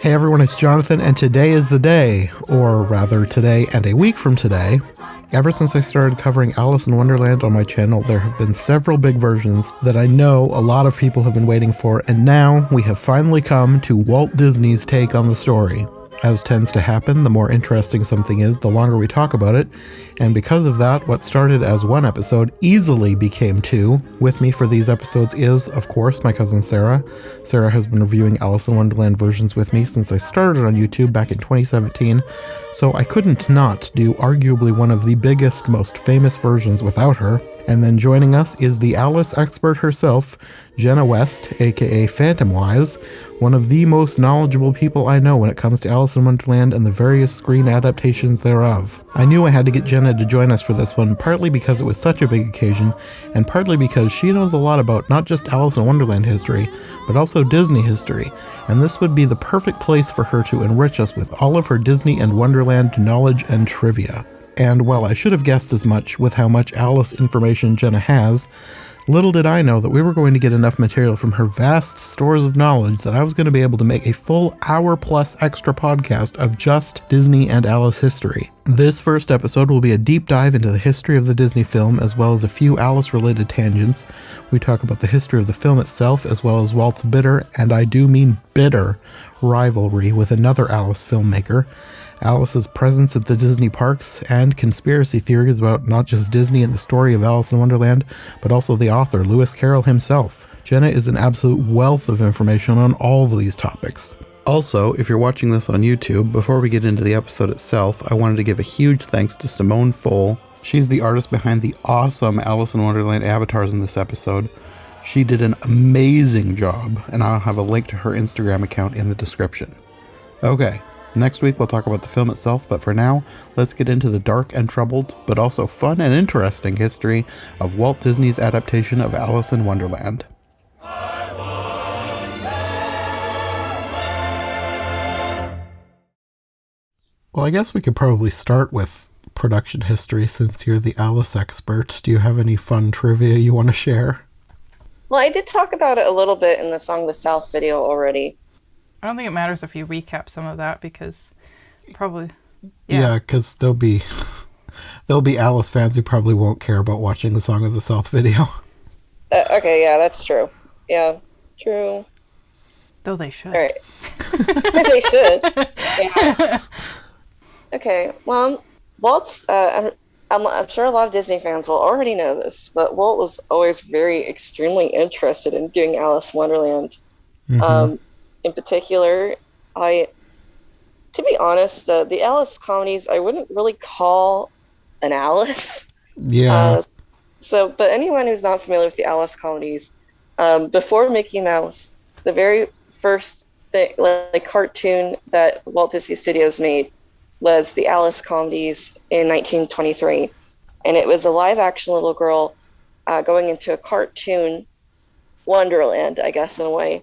Hey everyone, it's Jonathan, and today is the day, or rather today and a week from today. Ever since I started covering Alice in Wonderland on my channel, there have been several big versions that I know a lot of people have been waiting for, and now we have finally come to Walt Disney's take on the story. As tends to happen, the more interesting something is, the longer we talk about it, and because of that, what started as one episode easily became two. With me for these episodes is, of course, my cousin Sarah. Sarah has been reviewing Alice in Wonderland versions with me since I started on YouTube back in 2017, so I couldn't not do arguably one of the biggest, most famous versions without her. And then joining us is the Alice expert herself, Jenna West, aka Phantomwise, one of the most knowledgeable people I know when it comes to Alice in Wonderland and the various screen adaptations thereof. I knew I had to get Jenna to join us for this one, partly because it was such a big occasion, and partly because she knows a lot about not just Alice in Wonderland history, but also Disney history, and this would be the perfect place for her to enrich us with all of her Disney and Wonderland knowledge and trivia. And while I should have guessed as much with how much Alice information Jenna has, little did I know that we were going to get enough material from her vast stores of knowledge that I was going to be able to make a full hour-plus extra podcast of just Disney and Alice history. This first episode will be a deep dive into the history of the Disney film, as well as a few Alice-related tangents. We talk about the history of the film itself, as well as Walt's bitter, and I do mean bitter, rivalry with another Alice filmmaker, Alice's presence at the Disney parks, and conspiracy theories about not just Disney and the story of Alice in Wonderland, but also the author, Lewis Carroll himself. Jenna is an absolute wealth of information on all of these topics. Also, if you're watching this on YouTube, before we get into the episode itself, I wanted to give a huge thanks to Simone Fole. She's the artist behind the awesome Alice in Wonderland avatars in this episode. She did an amazing job, and I'll have a link to her Instagram account in the description. Okay. Next week we'll talk about the film itself, but for now, let's get into the dark and troubled, but also fun and interesting history of Walt Disney's adaptation of Alice in Wonderland. Well, I guess we could probably start with production history since you're the Alice expert. Do you have any fun trivia you want to share? Well, I did talk about it a little bit in the Song the South video already. I don't think it matters if you recap some of that because probably... Yeah, because there'll be Alice fans who probably won't care about watching the Song of the South video. Okay, yeah, that's true. Yeah, true. Though they should. All right. They should. Yeah. Okay, well, Walt's... I'm sure a lot of Disney fans will already know this, but Walt was always very extremely interested in doing Alice in Wonderland. Mm-hmm. In particular, to be honest, the Alice comedies, I wouldn't really call an Alice. Yeah. But anyone who's not familiar with the Alice comedies, before Mickey Mouse, the very first thing, like cartoon that Walt Disney Studios made was the Alice comedies in 1923. And it was a live-action little girl going into a cartoon Wonderland, I guess, in a way.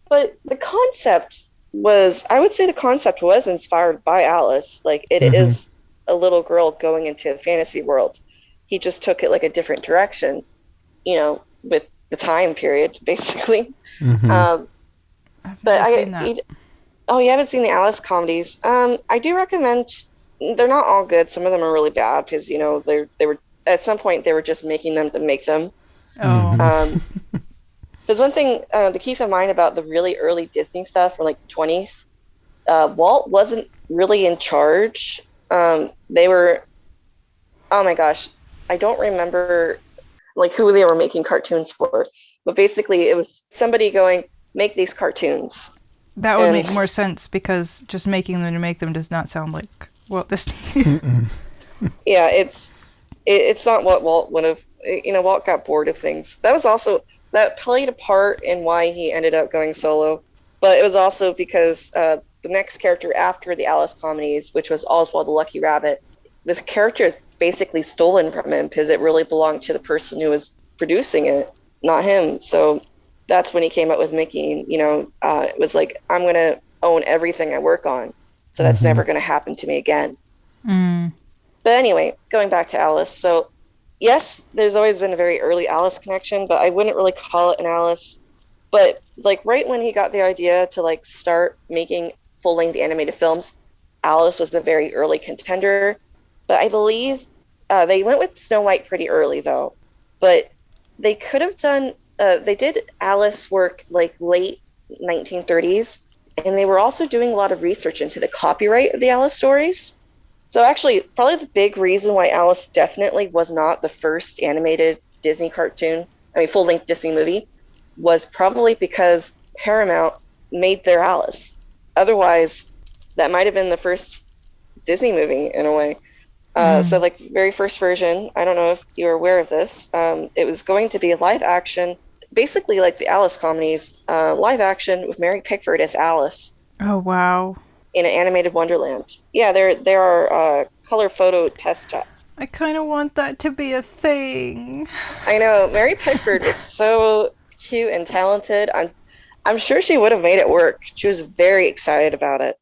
But the concept was, I would say the concept was inspired by Alice. Like, it is a little girl going into a fantasy world. He just took it like a different direction, with the time period, basically. I've never seen that. You haven't seen the Alice comedies? I do recommend, they're not all good. Some of them are really bad because, they were, at some point, they were just making them to make them. Oh. There's one thing to keep in mind about the really early Disney stuff from like the 20s. Walt wasn't really in charge. They were, oh my gosh, I don't remember like who they were making cartoons for, but basically it was somebody going, make these cartoons. That would make more sense because just making them to make them does not sound like Walt Disney. Yeah, it's not what Walt would have. Walt got bored of things. That played a part in why he ended up going solo, but it was also because the next character after the Alice comedies, which was Oswald the Lucky Rabbit, this character is basically stolen from him because it really belonged to the person who was producing it, not him. So that's when he came up with Mickey. It was like, I'm going to own everything I work on, so that's never going to happen to me again. But anyway, going back to Alice, so yes, there's always been a very early Alice connection, but I wouldn't really call it an Alice. But like right when he got the idea to like start making full-length animated films, Alice was a very early contender. But I believe they went with Snow White pretty early though. But they could have done. They did Alice work like late 1930s, and they were also doing a lot of research into the copyright of the Alice stories. So actually, probably the big reason why Alice definitely was not the first animated Disney cartoon, I mean full-length Disney movie, was probably because Paramount made their Alice. Otherwise, that might have been the first Disney movie in a way. So like the very first version, I don't know if you're aware of this, it was going to be a live action, basically like the Alice comedies, live action with Mary Pickford as Alice. Oh, wow. In an animated Wonderland. Yeah, there are color photo test shots. I kind of want that to be a thing. I know, Mary Pickford is so cute and talented. I'm sure she would have made it work. She was very excited about it.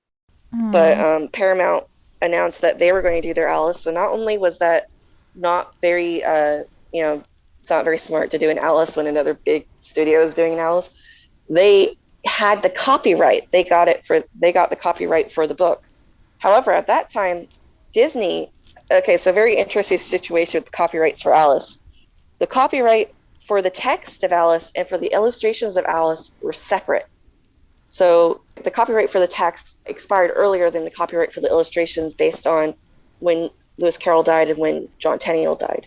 But Paramount announced that they were going to do their Alice. So not only was that not very, it's not very smart to do an Alice when another big studio is doing an Alice. They had the copyright. They got the copyright for the book. However, at that time, Disney. Okay, so very interesting situation with the copyrights for Alice. The copyright for the text of Alice and for the illustrations of Alice were separate. So the copyright for the text expired earlier than the copyright for the illustrations based on when Lewis Carroll died and when John Tenniel died.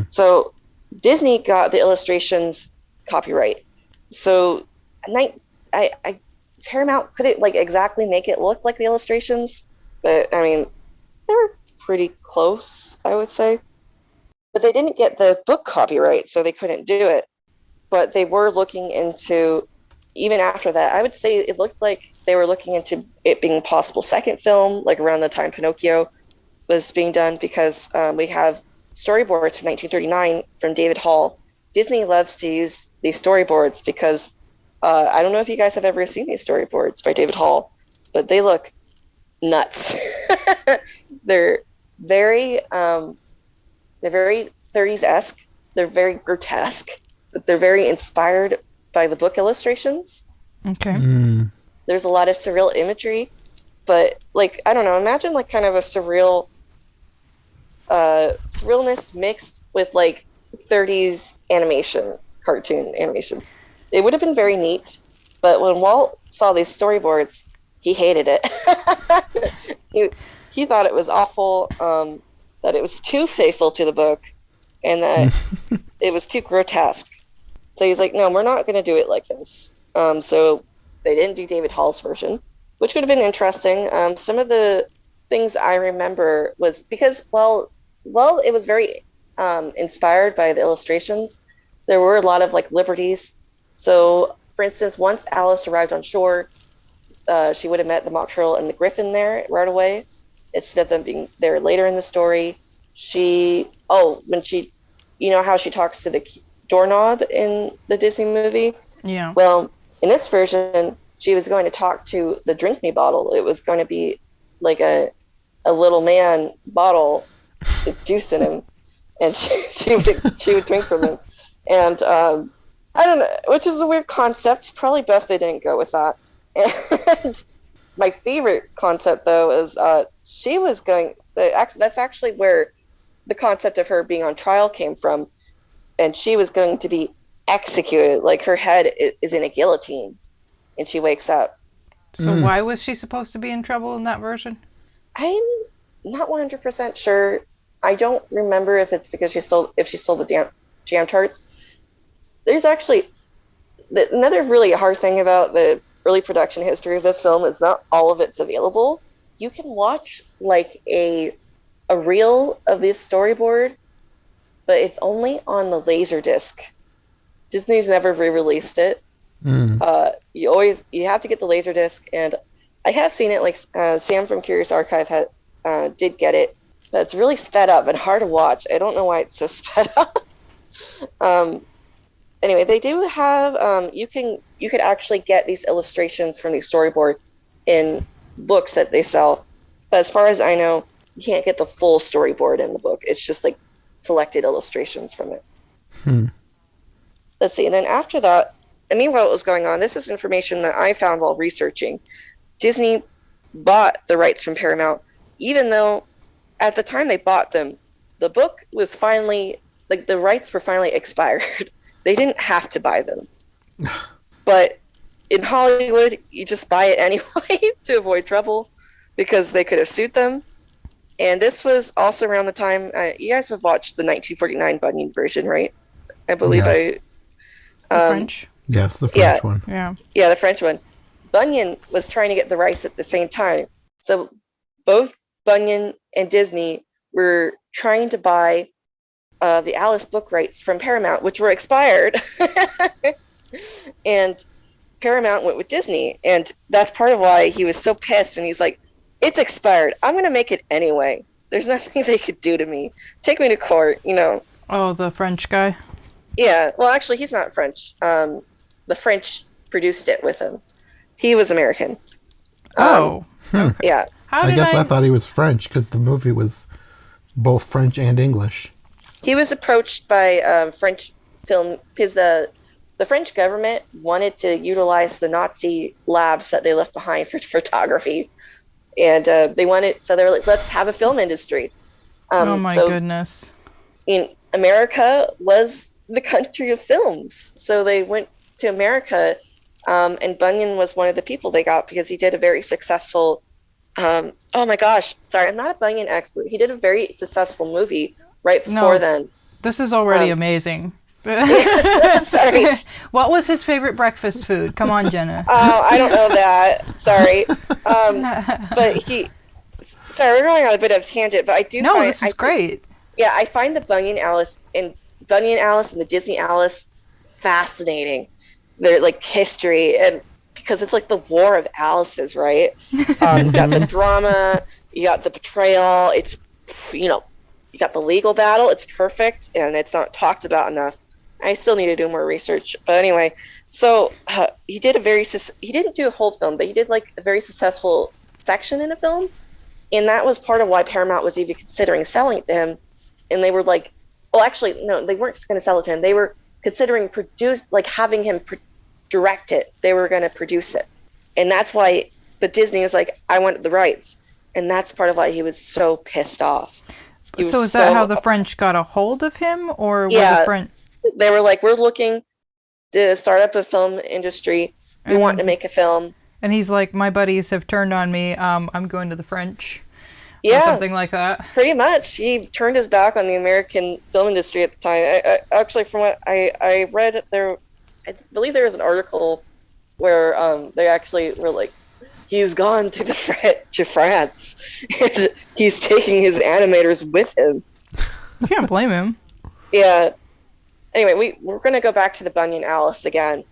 So Disney got the illustrations copyright. So Paramount couldn't like exactly make it look like the illustrations, but I mean, they were pretty close, I would say. But they didn't get the book copyright, so they couldn't do it. But they were looking into, even after that, I would say it looked like they were looking into it being a possible second film, like around the time Pinocchio was being done, because we have storyboards from 1939 from David Hall. Disney loves to use these storyboards because I don't know if you guys have ever seen these storyboards by David Hall, but they look nuts. They're very 30s-esque. They're very grotesque, but they're very inspired by the book illustrations. Okay. There's a lot of surreal imagery, but like, I don't know, imagine like kind of a surrealness mixed with like 30s cartoon animation. It would have been very neat, but when Walt saw these storyboards, he hated it. He thought it was awful, that it was too faithful to the book, and that it was too grotesque. So he's like, no, we're not going to do it like this. So they didn't do David Hall's version, which would have been interesting. Some of the things I remember was because, well, it was very inspired by the illustrations. There were a lot of like liberties. So, for instance, once Alice arrived on shore, she would have met the Mock Turtle and the Griffin there right away, instead of them being there later in the story. When she, you know how she talks to the doorknob in the Disney movie? Yeah. Well, in this version, she was going to talk to the drink me bottle. It was going to be like a little man bottle with juice in him, and she would drink from him. And I don't know, which is a weird concept. Probably best they didn't go with that. And my favorite concept, though, is she was going. That's actually where the concept of her being on trial came from, and she was going to be executed. Like her head is in a guillotine, and she wakes up. So why was she supposed to be in trouble in that version? I'm not 100% sure. I don't remember if it's because she stole the jam tarts. There's actually another really hard thing about the early production history of this film is not all of it's available. You can watch like a reel of this storyboard, but it's only on the Laserdisc. Disney's never re-released it. You have to get the Laserdisc, and I have seen it. Like Sam from Curious Archive did get it, but it's really sped up and hard to watch. I don't know why it's so sped up. Anyway, they do have you could actually get these illustrations from these storyboards in books that they sell, but as far as I know, you can't get the full storyboard in the book. It's just like selected illustrations from it. Let's see, and then after that, meanwhile, what was going on, this is information that I found while researching. Disney bought the rights from Paramount, even though at the time they bought them, the book was finally, like, the rights were finally expired. They didn't have to buy them. But in Hollywood, you just buy it anyway to avoid trouble because they could have sued them. And this was also around the time, you guys have watched the 1949 Bunyan version, right? I believe Yeah. The French. Yes, the French one. Yeah. Yeah, the French one. Bunyan was trying to get the rights at the same time. So both Bunyan and Disney were trying to buy the Alice book rights from Paramount, which were expired. And Paramount went with Disney. And that's part of why he was so pissed. And he's like, it's expired. I'm going to make it anyway. There's nothing they could do to me. Take me to court, you know. Oh, the French guy. Yeah. Well, actually, he's not French. The French produced it with him. He was American. Oh. Yeah. I guess I thought he was French because the movie was both French and English. He was approached by French film because the French government wanted to utilize the Nazi labs that they left behind for photography. And they wanted, so they were like, let's have a film industry. Oh my goodness. America was the country of films. So they went to America, and Bunyan was one of the people they got because he did a very successful, oh my gosh, sorry, I'm not a Bunyan expert. He did a very successful movie right before then. This is already amazing. Sorry. What was his favorite breakfast food? Come on, Jenna. Oh, I don't know that. Sorry. But sorry, we're going on a bit of a tangent, but I do No, find, this is great. Yeah, I find the Bunyan Alice and the Disney Alice fascinating. Their like history, and because it's like the war of Alices, right? You got the drama, you got the betrayal. It's, you know, you got the legal battle. It's perfect, and it's not talked about enough. I still need to do more research, but anyway. So he did he didn't do a whole film, but he did like a very successful section in a film, and that was part of why Paramount was even considering selling it to him. And they were like, well, actually, no, they weren't just going to sell it to him. They were considering having him direct it. They were going to produce it, and that's why. But Disney was like, I want the rights, and that's part of why he was so pissed off. So is that how the French got a hold of him, or were the French? They were like, we're looking to start up a film industry. We want to make a film. And he's like, my buddies have turned on me. I'm going to the French. Yeah, or something like that. Pretty much. He turned his back on the American film industry at the time. I actually, from what I read, I believe there was an article where they actually were like, he's gone to France, and he's taking his animators with him. You can't blame him. Yeah. Anyway, we're going to go back to the Bunyan Alice again.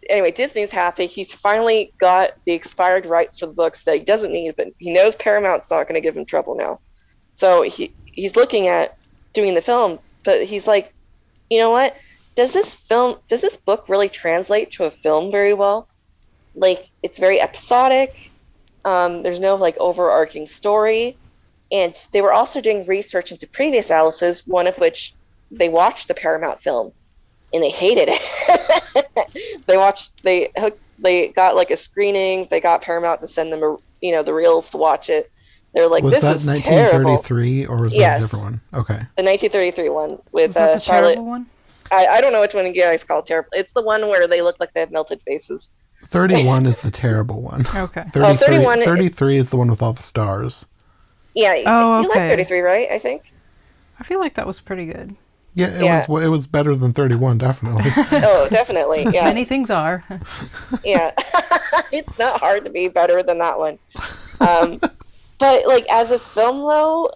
Anyway, Disney's happy. He's finally got the expired rights for the books that he doesn't need, but he knows Paramount's not going to give him trouble now. So he's looking at doing the film, but he's like, you know what? Does this book really translate to a film very well? Like, it's very episodic. There's no like overarching story. And they were also doing research into previous Alices, one of which they watched the Paramount film and they hated it. They got like a screening. They got Paramount to send them the reels to watch it. They're like, this is terrible. Was that 1933 or was that a different one? Okay. The 1933 one with Charlotte. One? I don't know which one you guys call terrible. It's the one where they look like they have melted faces. 31 is the terrible one. Okay. 33 is the one with all the stars. Yeah. You like 33, right? I think. I feel like that was pretty good. Yeah, it was better than 31, definitely. Oh, definitely. Yeah. Many things are. Yeah. It's not hard to be better than that one. But like as a film though,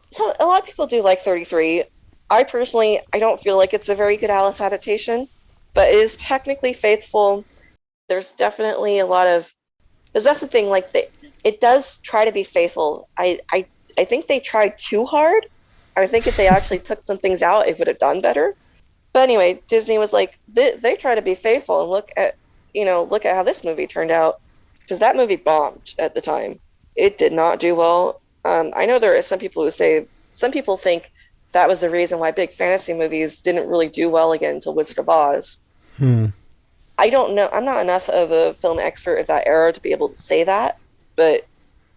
so a lot of people do like 33. I personally, I don't feel like it's a very good Alice adaptation, but it is technically faithful. There's definitely a lot of, because that's the thing, like it does try to be faithful. I think they tried too hard. I think if they actually took some things out, it would have done better. But anyway, Disney was like, they try to be faithful and look at how this movie turned out, because that movie bombed at the time. It did not do well. I know there are some people think that was the reason why big fantasy movies didn't really do well again until Wizard of Oz. I don't know. I'm not enough of a film expert of that era to be able to say that, but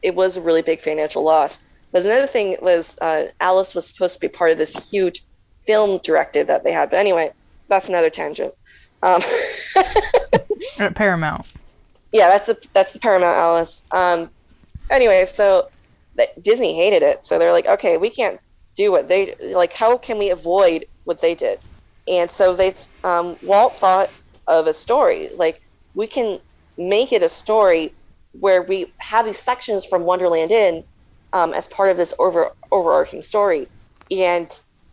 it was a really big financial loss. But another thing was Alice was supposed to be part of this huge film directive that they had. But anyway, that's another tangent. Um, At Paramount. yeah, that's the Paramount Alice. Anyway, so Disney hated it, so they're like, okay, we can't do what they like. How can we avoid what they did? And so Walt thought of a story. Like, we can make it a story where we have these sections from Wonderland in as part of this overarching story. And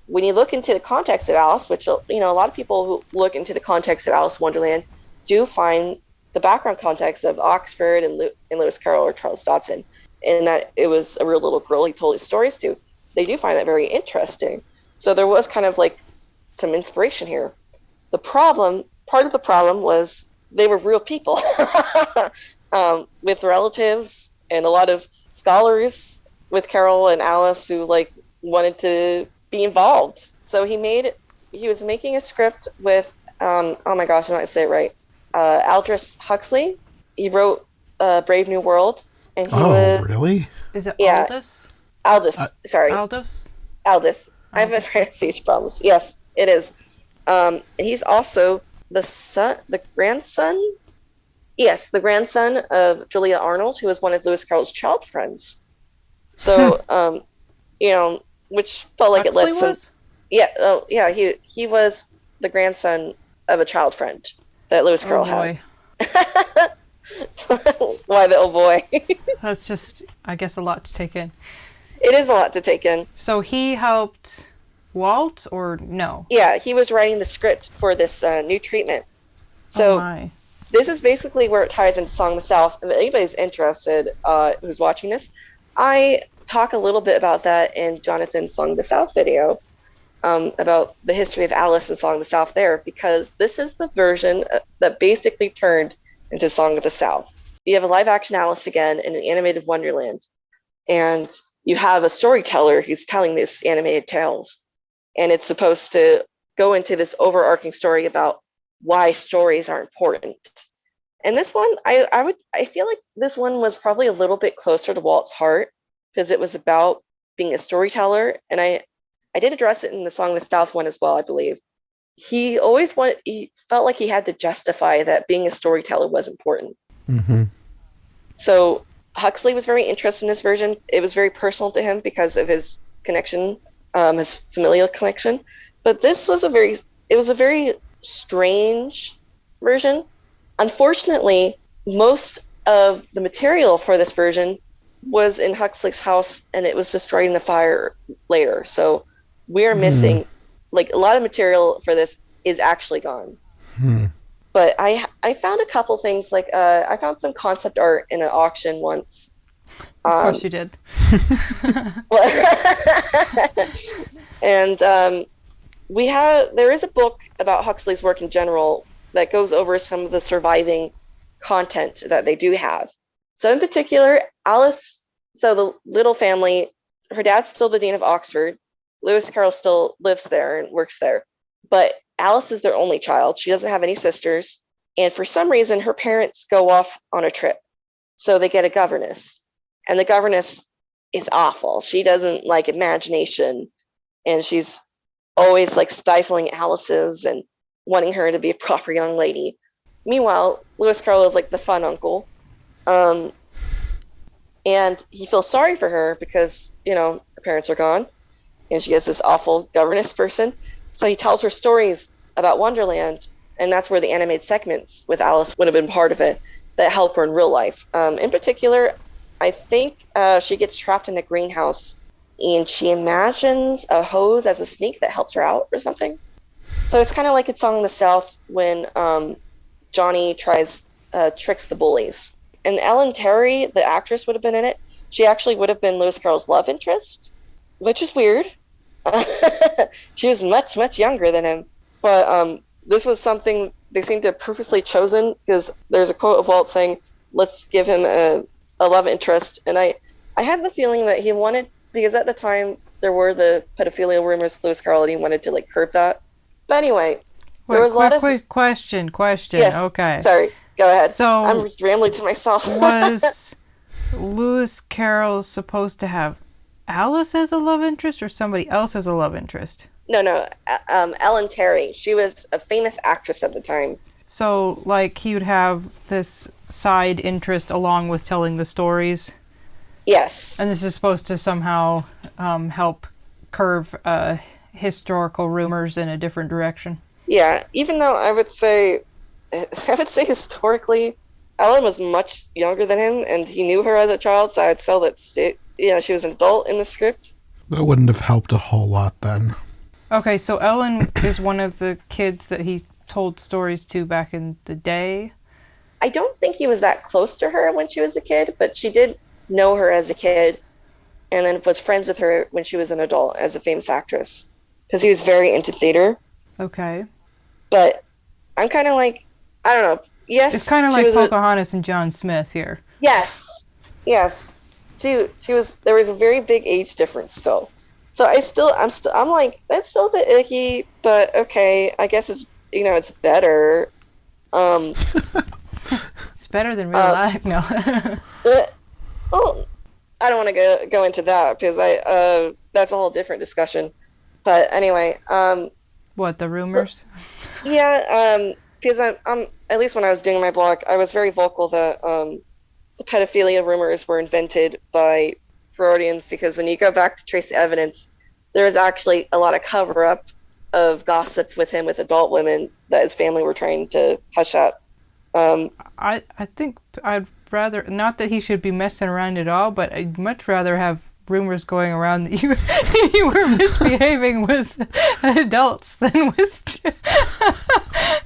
when you look into the context of Alice, which, a lot of people who look into the context of Alice in Wonderland do find the background context of Oxford and Lewis Carroll or Charles Dodson, and that it was a real little girl he told his stories to. They do find that very interesting. So there was kind of like some inspiration here. Part of the problem was they were real people with relatives and a lot of scholars with Carol and Alice who like wanted to be involved. So he was making a script with, oh my gosh, I'm not going to say it right, Aldous Huxley. He wrote Brave New World. And really? Is it yeah, Aldous? Sorry. Aldous? Aldous. I have pronunciation problems. Yes, it is. And he's also the grandson? Yes, the grandson of Julia Arnold, who was one of Lewis Carroll's child friends. So, which felt like Huxley it led some... was? Yeah, he was the grandson of a child friend that Lewis Carroll had. Why the oh boy? That's just, I guess, a lot to take in. It is a lot to take in. So he helped Walt, or no? Yeah, he was writing the script for this new treatment. So this is basically where it ties into Song of the South. If anybody's interested who's watching this, I talk a little bit about that in Jonathan's Song of the South video about the history of Alice and Song of the South there, because this is the version that basically turned into Song of the South. You have a live-action Alice again in an animated Wonderland, and you have a storyteller who's telling these animated tales, and it's supposed to go into this overarching story about why stories are important. And this one, I feel like this one was probably a little bit closer to Walt's heart, because it was about being a storyteller, and I did address it in the Song of the South one as well, I believe. He felt like he had to justify that being a storyteller was important. Mm-hmm. So Huxley was very interested in this version. It was very personal to him because of his connection, his familial connection. But this was a very strange version. Unfortunately, most of the material for this version was in Huxley's house, and it was destroyed in a fire later. So we're missing, like, a lot of material for this is actually gone. But I found a couple things, like I found some concept art in an auction once. Of course you did. And there is a book about Huxley's work in general that goes over some of the surviving content that they do have. So in particular, Alice, so the little family, her dad's still the Dean of Oxford. Lewis Carroll still lives there and works there. But Alice is their only child. She doesn't have any sisters. And for some reason, her parents go off on a trip. So they get a governess. And the governess is awful. She doesn't like imagination. And she's always like stifling Alice's and wanting her to be a proper young lady. Meanwhile, Lewis Carroll is like the fun uncle. And he feels sorry for her because, her parents are gone. And she has this awful governess person. So he tells her stories about Wonderland, and that's where the animated segments with Alice would have been part of it that help her in real life. In particular, I think she gets trapped in a greenhouse, and she imagines a hose as a snake that helps her out or something. So it's kind of like it's Song of the South when Johnny tricks the bullies. And Ellen Terry, the actress, would have been in it. She actually would have been Lewis Carroll's love interest, which is weird. She was much, much younger than him. But this was something they seemed to have purposely chosen, because there's a quote of Walt saying, let's give him a love interest. And I had the feeling that he wanted, because at the time there were the pedophilia rumors with Lewis Carroll, and he wanted to like curb that. But anyway, There Wait, was a lot of quick question. yes. Okay. Sorry, go ahead. I'm So, just rambling to myself. was Lewis Carroll supposed to have Alice as a love interest or somebody else as a love interest? No. Ellen Terry. She was a famous actress at the time. So, like, he would have this side interest along with telling the stories? Yes. And this is supposed to somehow help curve historical rumors in a different direction? Yeah, even though I would say historically, Ellen was much younger than him, and he knew her as a child, so I'd sell that she was an adult in the script. That wouldn't have helped a whole lot then. Okay, so Ellen is one of the kids that he told stories to back in the day. I don't think he was that close to her when she was a kid, but she did know her as a kid, and then was friends with her when she was an adult as a famous actress, because he was very into theater. Okay. But I'm kind of like, I don't know. Yes, It's kind of like Pocahontas and John Smith here. Yes. She was. There was a very big age difference still. So I'm like, that's still a bit icky, but okay. I guess it's better. It's better than real life. No. Well, I don't want to go into that because that's a whole different discussion. But anyway, What, the rumors? yeah, because I'm at least when I was doing my blog, I was very vocal that the pedophilia rumors were invented by Freudians, because when you go back to trace the evidence, there was actually a lot of cover-up of gossip with him with adult women that his family were trying to hush up. I think I'd rather, not that he should be messing around at all, but I'd much rather have rumors going around that you were misbehaving with adults than with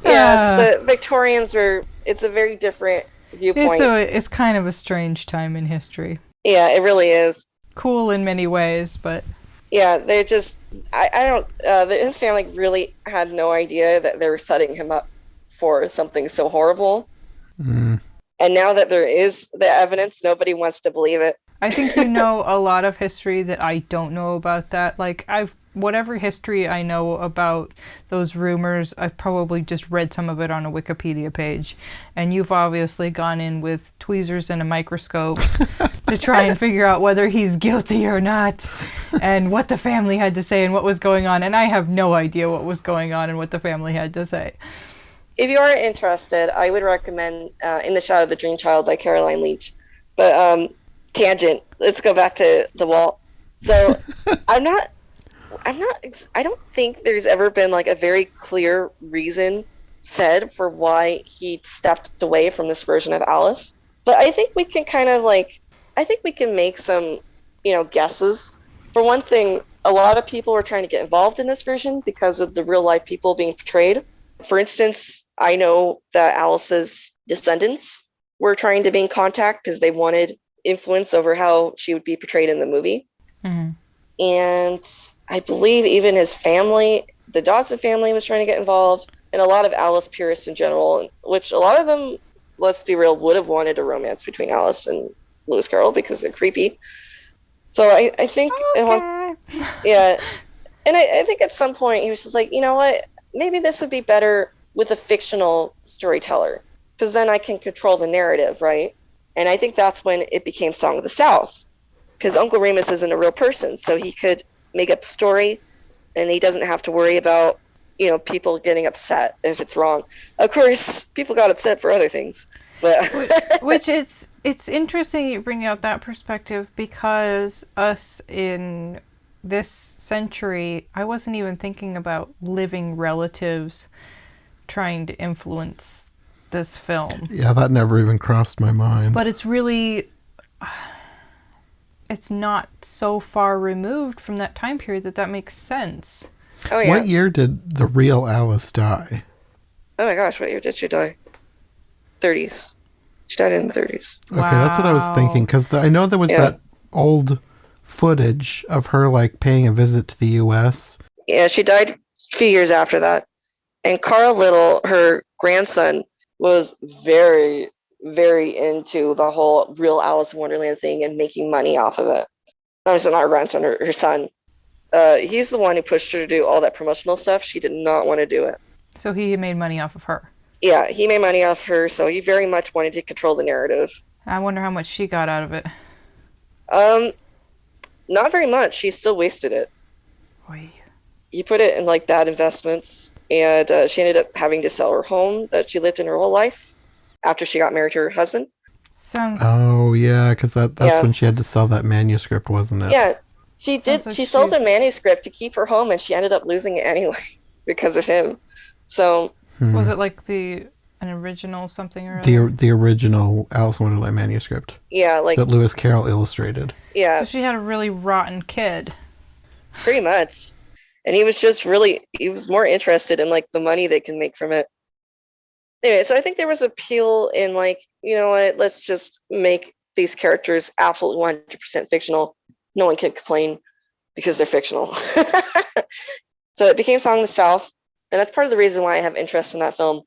Yes, but Victorians it's a very different viewpoint. So it's kind of a strange time in history. Yeah, it really is. Cool in many ways, but yeah, they just I don't his family really had no idea that they were setting him up for something so horrible. And now that there is the evidence, nobody wants to believe it. I think you know a lot of history that I don't know about that. Like, whatever history I know about those rumors, I've probably just read some of it on a Wikipedia page. And you've obviously gone in with tweezers and a microscope to try and figure out whether he's guilty or not, and what the family had to say and what was going on. And I have no idea what was going on and what the family had to say. If you are interested, I would recommend In the Shadow of the Dream Child by Caroline Leach. But tangent. Let's go back to the Walt. So I don't think there's ever been like a very clear reason said for why he stepped away from this version of Alice. But I think we can make some, guesses. For one thing, a lot of people were trying to get involved in this version because of the real life people being portrayed. For instance, I know that Alice's descendants were trying to be in contact because they wanted influence over how she would be portrayed in the movie. Mm-hmm. And I believe even his family, the Dawson family, was trying to get involved, and a lot of Alice purists in general, which a lot of them, let's be real, would have wanted a romance between Alice and Lewis Carroll because they're creepy. So I think, Okay. yeah, and I think at some point he was just like, you know what, maybe this would be better with a fictional storyteller, because then I can control the narrative, right? And I think that's when it became Song of the South, because Uncle Remus isn't a real person, so he could make up a story, and he doesn't have to worry about, people getting upset if it's wrong. Of course, people got upset for other things, but Which it's interesting you bring out that perspective, because us in this century, I wasn't even thinking about living relatives trying to influence this film. Yeah, that never even crossed my mind. But it's really, it's not so far removed from that time period that makes sense. oh yeah. What year did the real Alice die? Oh my gosh, what year did she die? 30s. She died in the 30s. Okay, that's what I was thinking, because I know there was Yeah. that old footage of her like paying a visit to the U.S. Yeah, she died a few years after that. And Carl Little, her grandson, was very, very into the whole real Alice in Wonderland thing and making money off of it. No, it's not her grandson, her son. He's the one who pushed her to do all that promotional stuff. She did not want to do it. So he made money off of her. Yeah, he made money off her, so he very much wanted to control the narrative. I wonder how much she got out of it. Not very much. She still wasted it. Oy. He put it in like bad investments, and she ended up having to sell her home that she lived in her whole life after she got married to her husband. Sounds. Oh yeah, because that's Yeah. when she had to sell that manuscript, wasn't it? Yeah, she did. Sounds like She sold she- a manuscript to keep her home, and she ended up losing it anyway because of him. So Was it like an original something or other? The original Alice in Wonderland manuscript yeah, like that Lewis Carroll illustrated. yeah, So she had a really rotten kid. pretty much. And he was more interested in like the money they can make from it. Anyway, so I think there was appeal in like, you know what, let's just make these characters absolutely 100% fictional. No one can complain because they're fictional. So it became Song of the South, and that's part of the reason why I have interest in that film.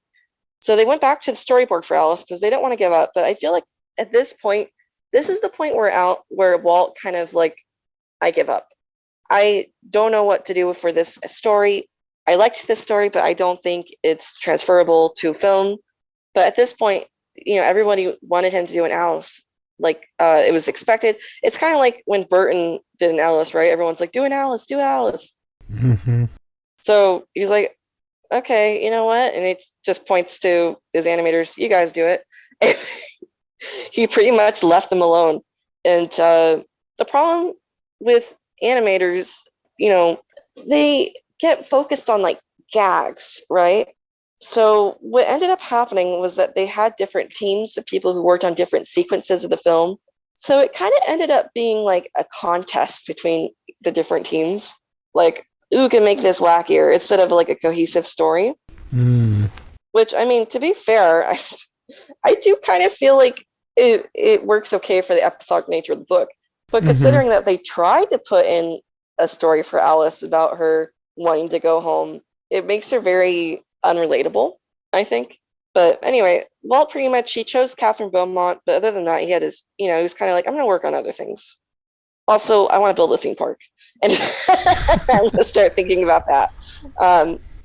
So they went back to the storyboard for Alice because they don't want to give up. But I feel like at this point, this is the point where Walt kind of like, I give up. I don't know what to do for this story. I liked this story, but I don't think it's transferable to film. But at this point, everybody wanted him to do an Alice. Like it was expected. It's kind of like when Burton did an Alice, right? Everyone's like, do an Alice, do Alice. Mm-hmm. So he's like, okay, you know what? And it just points to his animators, you guys do it. And he pretty much left them alone. And the problem with animators, they get focused on like gags, right? So what ended up happening was that they had different teams of people who worked on different sequences of the film. So it kind of ended up being like a contest between the different teams. Like, who can make this wackier instead of like a cohesive story? Which, I mean, to be fair, I do kind of feel like it works okay for the episodic nature of the book. But considering that they tried to put in a story for Alice about her wanting to go home, it makes her very unrelatable, I think. But anyway, Walt he chose Catherine Beaumont, but other than that, he had his, he was kind of like, I'm going to work on other things. Also, I want to build a theme park. And I'm going to start thinking about that.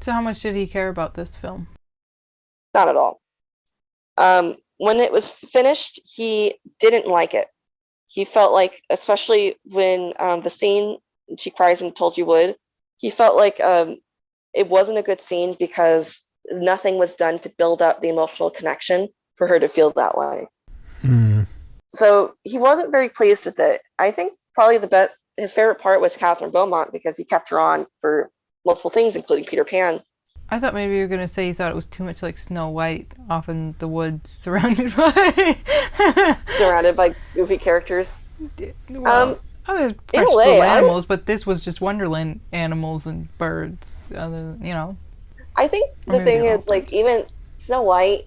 So how much did he care about this film? Not at all. When it was finished, he didn't like it. He felt like, especially when the scene, she cries and told you would, he felt like it wasn't a good scene because nothing was done to build up the emotional connection for her to feel that way. So he wasn't very pleased with it. I think probably his favorite part was Catherine Beaumont because he kept her on for multiple things, including Peter Pan. I thought maybe you were going to say you thought it was too much like Snow White off in the woods surrounded by... surrounded by goofy characters. Well, I mean, in a precious way, little animals, but this was just Wonderland animals and birds. I think the thing is, like, even Snow White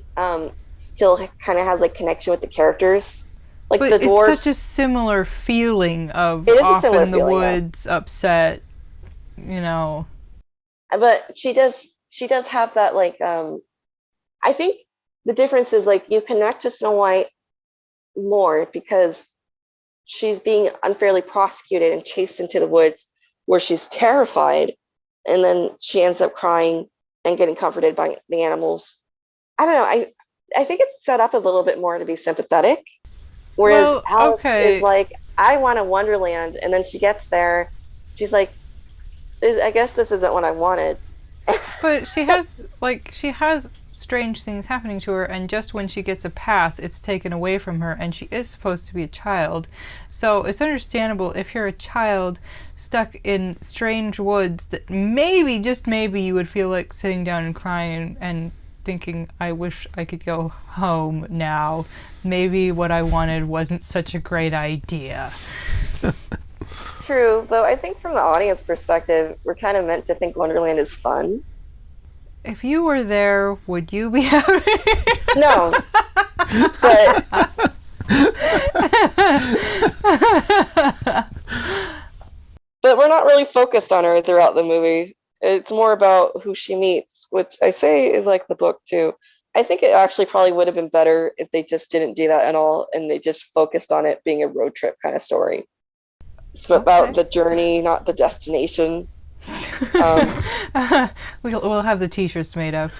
still kind of has like connection with the characters. Like but the dwarves. It's such a similar feeling of It is a off similar in the feeling, woods, upset. But she does have that like I think the difference is like you connect to Snow White more because she's being unfairly prosecuted and chased into the woods where she's terrified, and then she ends up crying and getting comforted by the animals. I don't know. I think it's set up a little bit more to be sympathetic, whereas Alice is like, I want a Wonderland, and then she gets there, she's like, I guess this isn't what I wanted. But she has strange things happening to her, and just when she gets a path, it's taken away from her, and she is supposed to be a child. So it's understandable if you're a child stuck in strange woods that maybe, just maybe, you would feel like sitting down and crying and thinking, I wish I could go home now. Maybe what I wanted wasn't such a great idea. True, though I think from the audience perspective, we're kind of meant to think Wonderland is fun. If you were there, would you be happy? No. But we're not really focused on her throughout the movie. It's more about who she meets, which I say is like the book too. I think it actually probably would have been better if they just didn't do that at all and they just focused on it being a road trip kind of story. It's about the journey, not the destination. We'll have the t-shirts made up.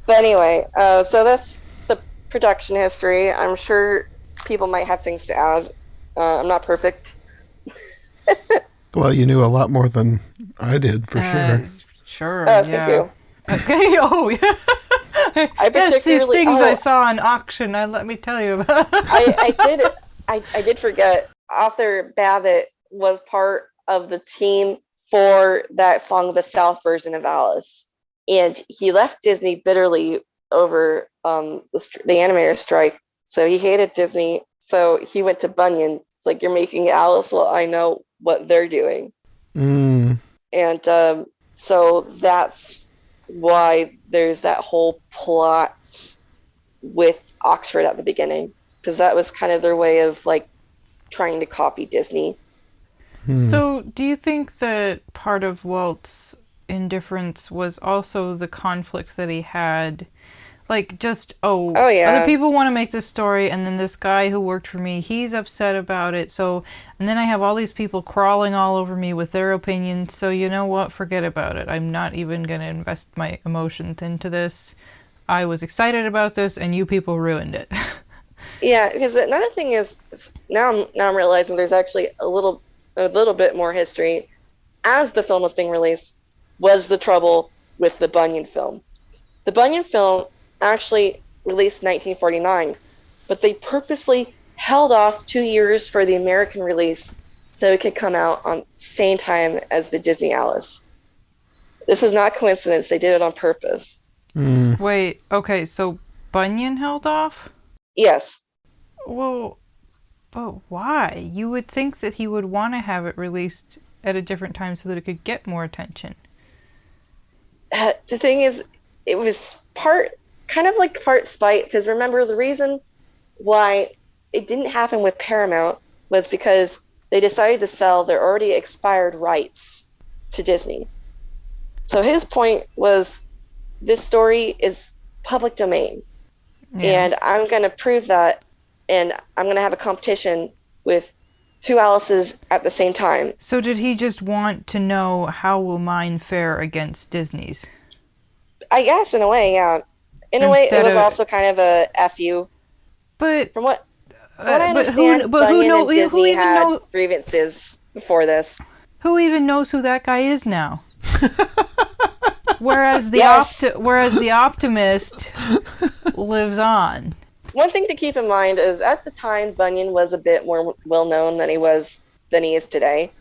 But anyway, so that's the production history. I'm sure people might have things to add. I'm not perfect. Well, you knew a lot more than I did, for sure. Sure, Thank yeah. you. Okay, oh, yeah. I Yes, these particularly things I saw on auction, let me tell you about. I did forget. Author Babbitt was part of the team for that Song of the South version of Alice, and he left Disney bitterly over the animator strike. So he hated Disney. So he went to Bunyan. It's like, you're making Alice. Well, I know what they're doing. Mm. And so that's why there's that whole plot with Oxford at the beginning, because that was kind of their way of like trying to copy Disney. So do you think that part of Walt's indifference was also the conflict that he had? Like, just, Oh, yeah. other people want to make this story, and then this guy who worked for me, he's upset about it. So, and then I have all these people crawling all over me with their opinions. So, you know what? Forget about it. I'm not even going to invest my emotions into this. I was excited about this, and you people ruined it. Yeah, because another thing is now I'm realizing there's actually a little bit more history. As the film was being released, was the trouble with the Bunyan film. The Bunyan film actually released in 1949, but they purposely held off 2 years for the American release so it could come out on the same time as the Disney Alice. This is not coincidence. They did it on purpose. Wait, okay, so Bunyan held off? Yes. Well, but why? You would think that he would want to have it released at a different time so that it could get more attention. The thing is, it was part spite, because remember, the reason why it didn't happen with Paramount was because they decided to sell their already expired rights to Disney. So his point was, this story is public domain, and I'm going to prove that, and I'm going to have a competition with two Alices at the same time. So did he just want to know how will mine fare against Disney's? I guess, in a way, yeah. In a way, it was also kind of a F you. But from what I understand, Bunyan and Disney had grievances before this. Who even knows who that guy is now? Whereas the optimist lives on. One thing to keep in mind is, at the time, Bunyan was a bit more well known than he is today.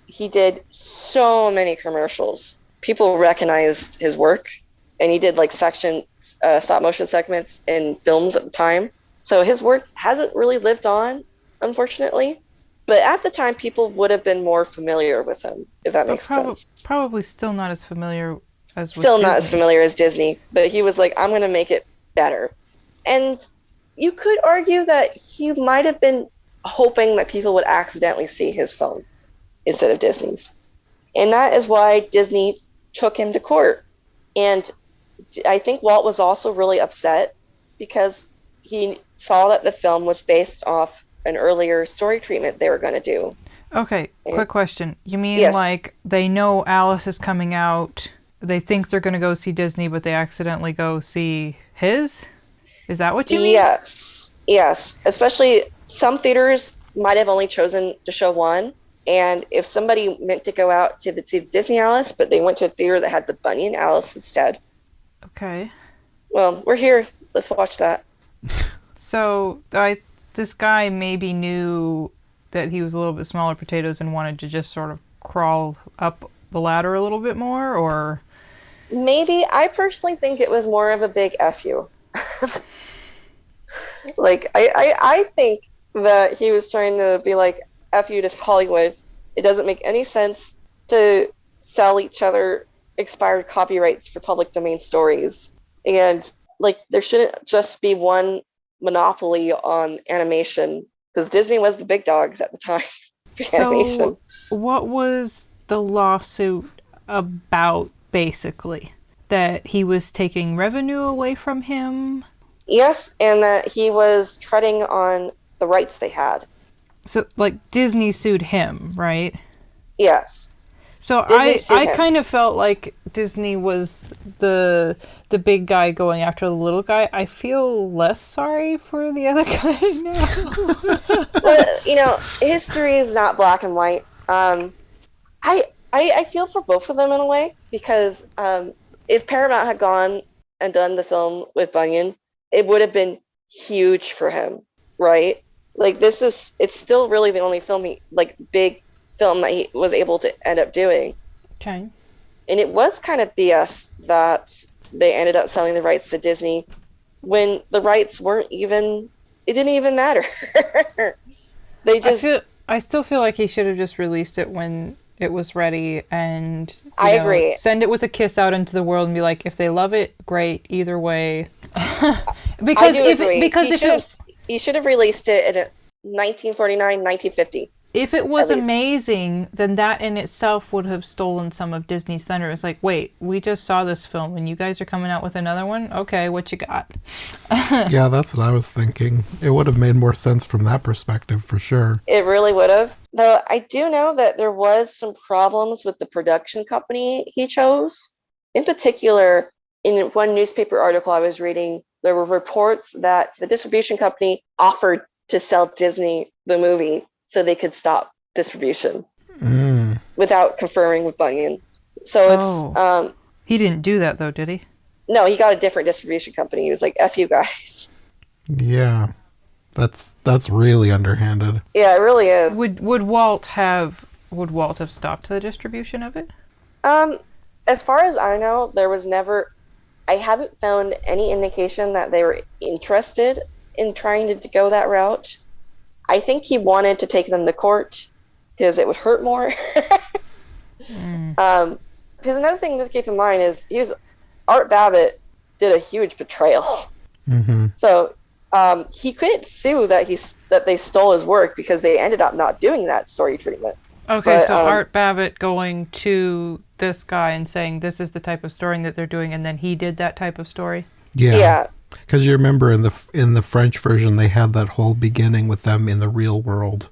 He did so many commercials. People recognized his work, and he did like stop motion segments in films at the time. So his work hasn't really lived on, unfortunately. But at the time, people would have been more familiar with him, if that makes sense. Probably still not as familiar as Still not as familiar as Disney, but he was like, I'm going to make it better. And you could argue that he might have been hoping that people would accidentally see his phone instead of Disney's. And that is why Disney took him to court. And I think Walt was also really upset because he saw that the film was based off an earlier story treatment they were going to do. Okay, quick question. You mean like they know Alice is coming out, they think they're going to go see Disney, but they accidentally go see his? Is that what you mean? Yes. Especially some theaters might have only chosen to show one. And if somebody meant to go out to see the Disney Alice, but they went to a theater that had the Bunyan Alice instead. Okay. Well, we're here. Let's watch that. So this guy maybe knew that he was a little bit smaller potatoes and wanted to just sort of crawl up the ladder a little bit more, or? Maybe. I personally think it was more of a big F you. Like, I think that he was trying to be like, F you to Hollywood. It doesn't make any sense to sell each other expired copyrights for public domain stories. And, like, there shouldn't just be one monopoly on animation, because Disney was the big dogs at the time for animation. So what was the lawsuit about, basically? That he was taking revenue away from him? Yes, and that he was treading on the rights they had. So, like, Disney sued him, right? Yes. So Disney sued I him. kind of felt like Disney was the big guy going after the little guy. I feel less sorry for the other guy now. Well, history is not black and white. I feel for both of them in a way because if Paramount had gone and done the film with Bunyan, it would have been huge for him, right? Like it's still really the only big film that he was able to end up doing. Okay. And it was kind of BS that they ended up selling the rights to Disney when the rights it didn't even matter. They just I still feel like he should have just released it when it was ready and I agree. send it with a kiss out into the world and be like, if they love it, great. Either way, because he should have released it in 1949, 1950. If it was amazing, then that in itself would have stolen some of Disney's thunder. It's like, wait, we just saw this film and you guys are coming out with another one? Okay, what you got? Yeah, that's what I was thinking. It would have made more sense from that perspective, for sure. It really would have. Though I do know that there was some problems with the production company he chose. In particular, in one newspaper article I was reading, there were reports that the distribution company offered to sell Disney the movie so they could stop distribution without conferring with Bunyan. So he didn't do that though, did he? No, he got a different distribution company. He was like, F you guys. Yeah. That's really underhanded. Yeah, it really is. Would Walt have stopped the distribution of it? As far as I know, I haven't found any indication that they were interested in trying to go that route. I think he wanted to take them to court because it would hurt more. Because another thing to keep in mind is Art Babbitt did a huge betrayal. Mm-hmm. So he couldn't sue that they stole his work because they ended up not doing that story treatment. Okay, so Art Babbitt going to this guy and saying this is the type of story that they're doing, and then he did that type of story? Yeah. Because you remember in the French version, they had that whole beginning with them in the real world,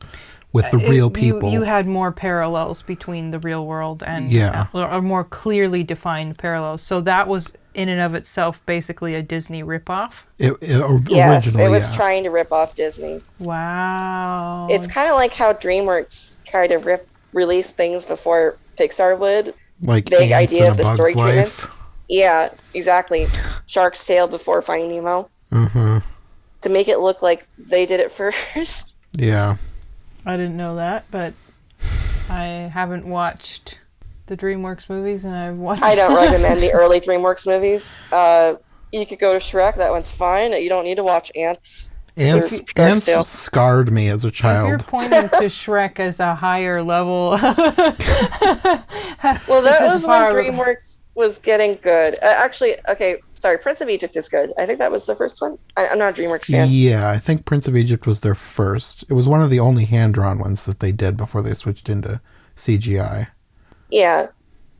with the real people. You had more parallels between the real world and or more clearly defined parallels. So that was in and of itself basically a Disney ripoff. Yes, it was trying to rip off Disney. Wow. It's kind of like how DreamWorks tried to release things before Pixar would. Like big Ants idea in of the a story Bug's Life. treatment. Yeah, exactly. Shark's Tale before Finding Nemo. Mm-hmm. To make it look like they did it first. Yeah. I didn't know that, but I haven't watched the DreamWorks movies, and I've watched... I don't recommend the early DreamWorks movies. You could go to Shrek, that one's fine. You don't need to watch Ants. Ants scarred me as a child. If you're pointing to Shrek as a higher level... Well, that was when DreamWorks was getting good. Prince of Egypt is good. I think that was the first one. I'm not a DreamWorks fan. Yeah, I think Prince of Egypt was their first. It was one of the only hand-drawn ones that they did before they switched into CGI. Yeah.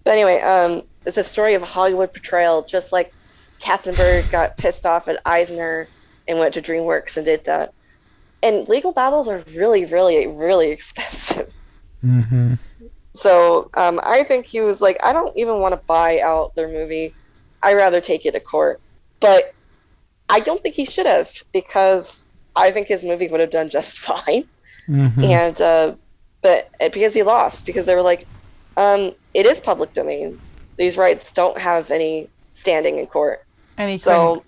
But anyway, it's a story of Hollywood portrayal, just like Katzenberg got pissed off at Eisner and went to DreamWorks and did that. And legal battles are really, really, really expensive. Mm-hmm. So I think he was like, I don't even want to buy out their movie. I'd rather take it to court. But I don't think he should have, because I think his movie would have done just fine. Mm-hmm. And but because he lost, because they were like, it is public domain. These rights don't have any standing in court. And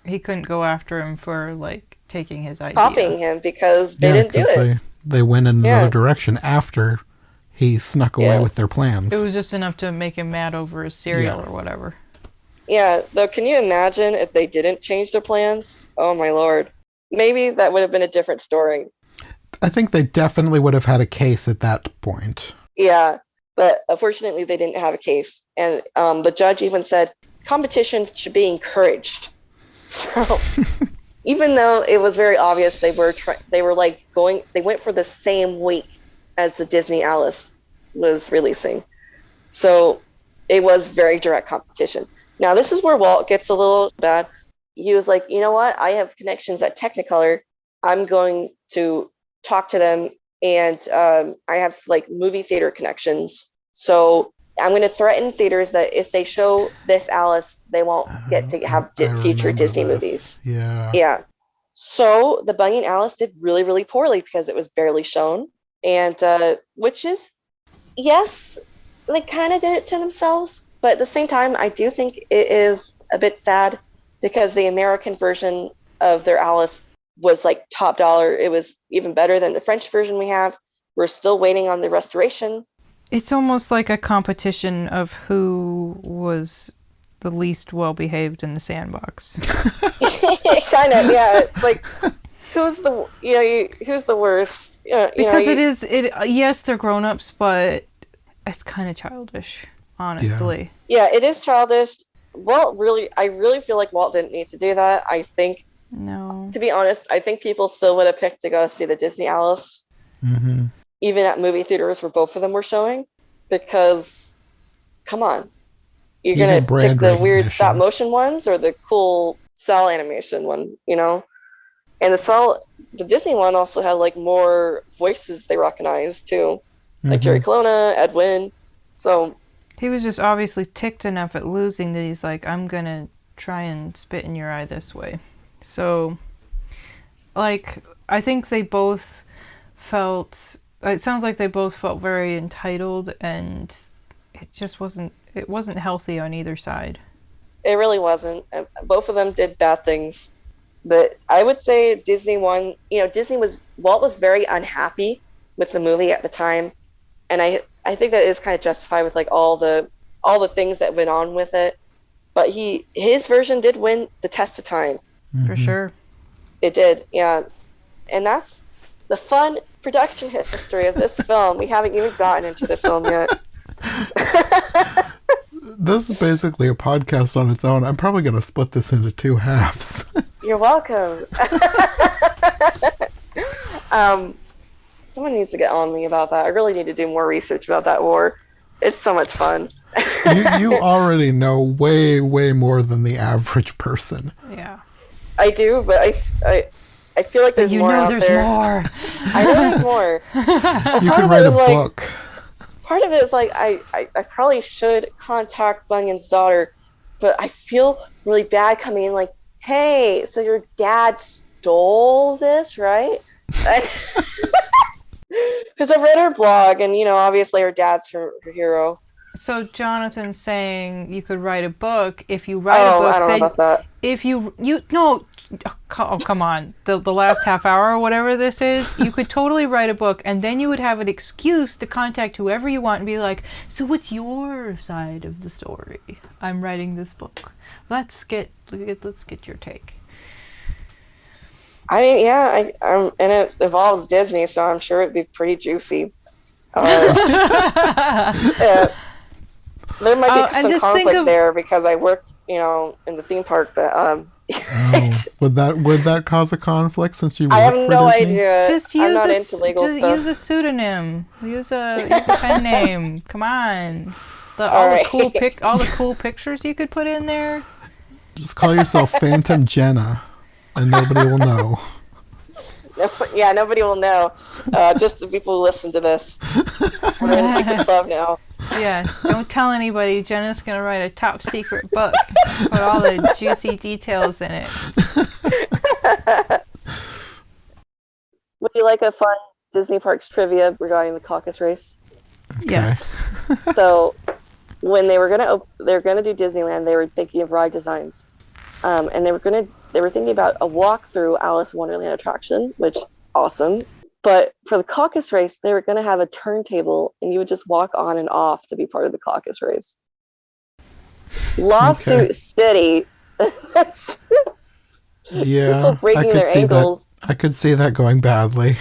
he couldn't go after him for like taking his idea. Copying him because they didn't do it. They went in another direction after he snuck away with their plans. It was just enough to make him mad over his cereal or whatever. Yeah, though, can you imagine if they didn't change their plans? Oh my lord. Maybe that would have been a different story. I think they definitely would have had a case at that point. Yeah, but unfortunately they didn't have a case. And the judge even said competition should be encouraged. So even though it was very obvious they went for the same week as the Disney Alice was releasing. So it was very direct competition. Now, this is where Walt gets a little bad. He was like, you know what? I have connections at Technicolor. I'm going to talk to them, and I have like movie theater connections. So I'm going to threaten theaters that if they show this Alice, they won't get to have I future remember Disney this. movies. Yeah. Yeah. So the Bunny and Alice did really, really poorly because it was barely shown. And which is, yes, they kind of did it to themselves. But at the same time, I do think it is a bit sad because the American version of their Alice was like top dollar. It was even better than the French version we have. We're still waiting on the restoration. It's almost like a competition of who was the least well behaved in the sandbox. Kind of, yeah. It's like who's the worst? Yes, they're grown-ups, but it's kind of childish, honestly. Yeah, it is childish. I really feel like Walt didn't need to do that. I think, No. to be honest, I think people still would have picked to go see the Disney Alice, even at movie theaters where both of them were showing, because, come on, you're gonna pick the weird stop motion ones or the cool cell animation one, And the Disney one also had like more voices they recognized too, like Jerry Colonna, Edwin. So he was just obviously ticked enough at losing that he's like, I'm gonna try and spit in your eye this way. So, like, I think they both felt. It sounds like they both felt very entitled, and it wasn't healthy on either side. It really wasn't. Both of them did bad things. But I would say Disney won. Walt was very unhappy with the movie at the time, and I think that is kind of justified with like all the things that went on with it. But his version did win the test of time. For sure. It did, yeah. And that's the fun production history of this film. We haven't even gotten into the film yet. This is basically a podcast on its own. I'm probably going to split this into two halves. You're welcome. Someone needs to get on me about that. I really need to do more research about that war. It's so much fun. You already know way, way more than the average person. Yeah. I do, but I feel like there's more out there. More. I know there's more. You can write a book. Part of it is like I probably should contact Bunyan's daughter, but I feel really bad coming in like, hey, so your dad stole this, right? Because I've read her blog, and obviously her dad's her hero. So Jonathan's saying you could write a book. If you write a book, I don't know about that. If come on, the last half hour or whatever this is, you could totally write a book, and then you would have an excuse to contact whoever you want and be like, so what's your side of the story? I'm writing this book. Let's get your take. I mean, yeah, and it involves Disney, so I'm sure it'd be pretty juicy. There might be some conflict there because I work, in the theme park, but would that cause a conflict since you work I have for no Disney? idea. I'm not into legal stuff. Use a pseudonym. Use a pen name. Come on. All the cool pictures you could put in there. Just call yourself Phantom Jenna, and nobody will know. Yeah, nobody will know. Just the people who listen to this. We're in a secret club now. Yeah, don't tell anybody. Jenna's going to write a top secret book. Put all the juicy details in it. Would you like a fun Disney Parks trivia regarding the caucus race? Okay. Yes. So, when they were gonna do Disneyland, they were thinking of ride designs, and they were thinking about a walk-through Alice in Wonderland attraction, which awesome. But for the caucus race, they were going to have a turntable, and you would just walk on and off to be part of the caucus race. Lawsuit City. Yeah, people breaking their ankles. I could see that going badly.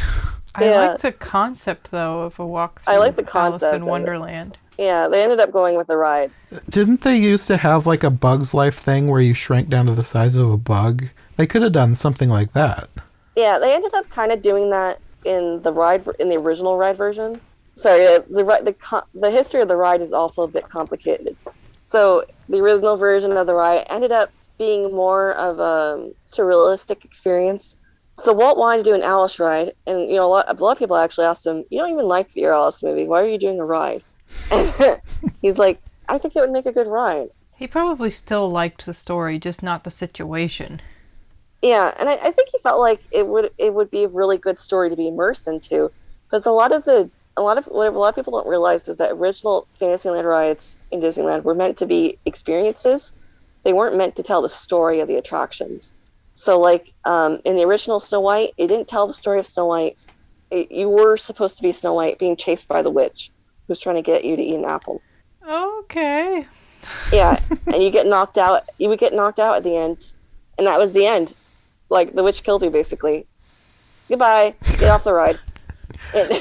I like the concept, though, of a walk through Alice in Wonderland. Yeah, they ended up going with the ride. Didn't they used to have like a Bug's Life thing where you shrank down to the size of a bug? They could have done something like that. Yeah, they ended up kind of doing that in the original ride version. Sorry, the history of the ride is also a bit complicated. So the original version of the ride ended up being more of a surrealistic experience. So Walt wanted to do an Alice ride, and a lot of people actually asked him, "You don't even like the Alice movie. Why are you doing a ride?" And he's like, I think it would make a good ride. He probably still liked the story, just not the situation. Yeah, and I think he felt like it would be a really good story to be immersed into, because a lot of what a lot of people don't realize is that original Fantasyland rides in Disneyland were meant to be experiences. They weren't meant to tell the story of the attractions. So, like in the original Snow White, it didn't tell the story of Snow White. You were supposed to be Snow White being chased by the witch, who's trying to get you to eat an apple. Okay. Yeah, and you get knocked out. You would get knocked out at the end, and that was the end. Like, the witch killed you, basically. Goodbye. Get off the ride.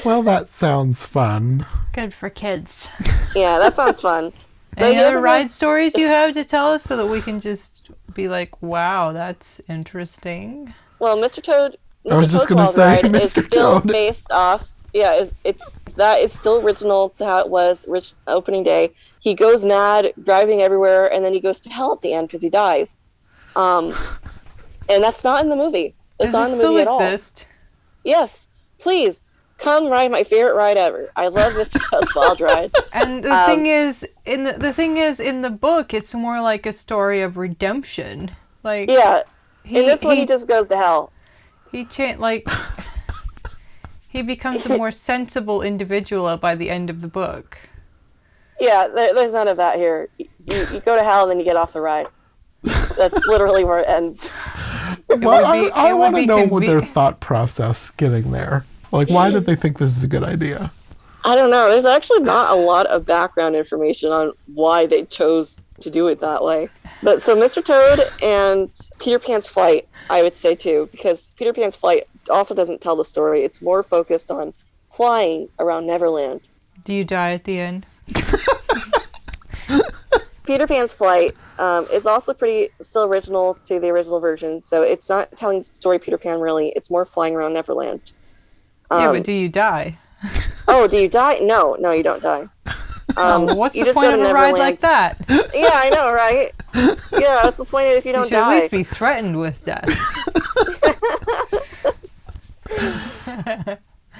Well, that sounds fun. Good for kids. Yeah, that sounds fun. So Any other ride stories you have to tell us so that we can just be like, wow, that's interesting? Well, Mr. Toad. I was just going to say, Mr. Still Toad. based off. Yeah, it's still original to how it was opening day. He goes mad, driving everywhere, and then he goes to hell at the end because he dies. And that's not in the movie. It's not in the movie at all. Does it still exist? Yes. Please, come ride my favorite ride ever. I love Mr. Toad's Wild Ride. And the thing is, in the book, it's more like a story of redemption. Like, yeah, in this one, he just goes to hell. He becomes a more sensible individual by the end of the book. Yeah, there's none of that here. You go to hell and then you get off the ride. That's literally where it ends. Well, I want to know what their thought process getting there. Like, why did they think this is a good idea? I don't know. There's actually not a lot of background information on why they chose to do it that way. But so Mr. Toad and Peter Pan's Flight, I would say too, because Peter Pan's Flight also doesn't tell the story. It's more focused on flying around Neverland. Do you die at the end? Peter Pan's Flight is also still original to the original version, so it's not telling the story of Peter Pan really. It's more flying around Neverland. Yeah, but do you die? Oh, do you die? No, you don't die. What's the point of a ride like that? Yeah, I know, right? Yeah, what's the point if you don't die? You should at least be threatened with death.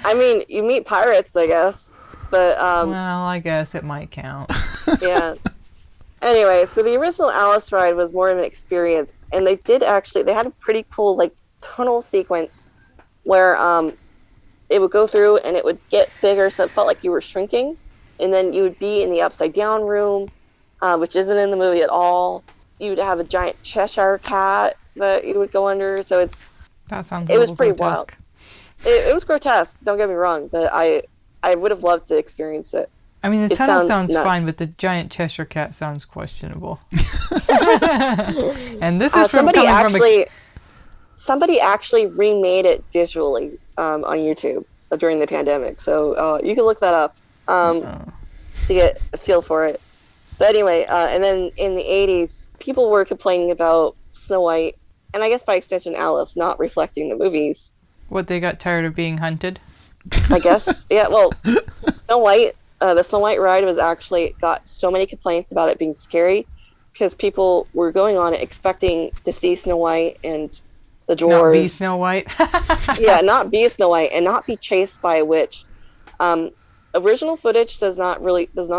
I mean, you meet pirates, I guess, but well, I guess it might count. Yeah. Anyway, so the original Alice ride was more of an experience, and they had a pretty cool, like, tunnel sequence where it would go through and it would get bigger, so it felt like you were shrinking, and then you would be in the upside down room, which isn't in the movie at all. You would have a giant Cheshire cat that you would go under, so it was pretty wild. It was grotesque, don't get me wrong, but I would have loved to experience it. I mean, the tunnel sounds fine, but the giant Cheshire cat sounds questionable. And this is somebody actually remade it digitally on YouTube during the pandemic, so you can look that up to get a feel for it. But anyway, and then in the 80s, people were complaining about Snow White, and I guess by extension Alice, not reflecting the movies. What, they got tired of being hunted? I guess. Yeah, well, Snow White, the Snow White ride got so many complaints about it being scary because people were going on it expecting to see Snow White and the dwarves. Not be Snow White? Yeah, not be Snow White and not be chased by a witch. Original footage does not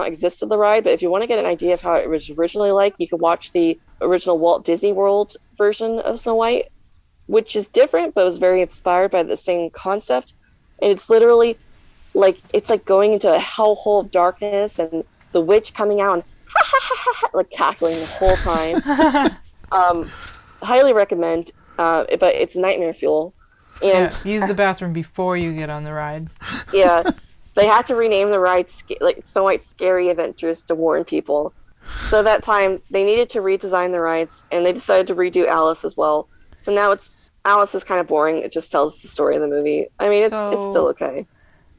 exist of the ride, but if you want to get an idea of how it was originally like, you can watch the original Walt Disney World version of Snow White, which is different, but was very inspired by the same concept. And it's literally it's like going into a hellhole of darkness and the witch coming out and like cackling the whole time. Highly recommend, but it's nightmare fuel. And use the bathroom before you get on the ride. Yeah, they had to rename the ride Snow White's Scary Adventures to warn people. So that time they needed to redesign the rides, and they decided to redo Alice as well. So now Alice is kind of boring. It just tells the story of the movie. I mean, it's still okay.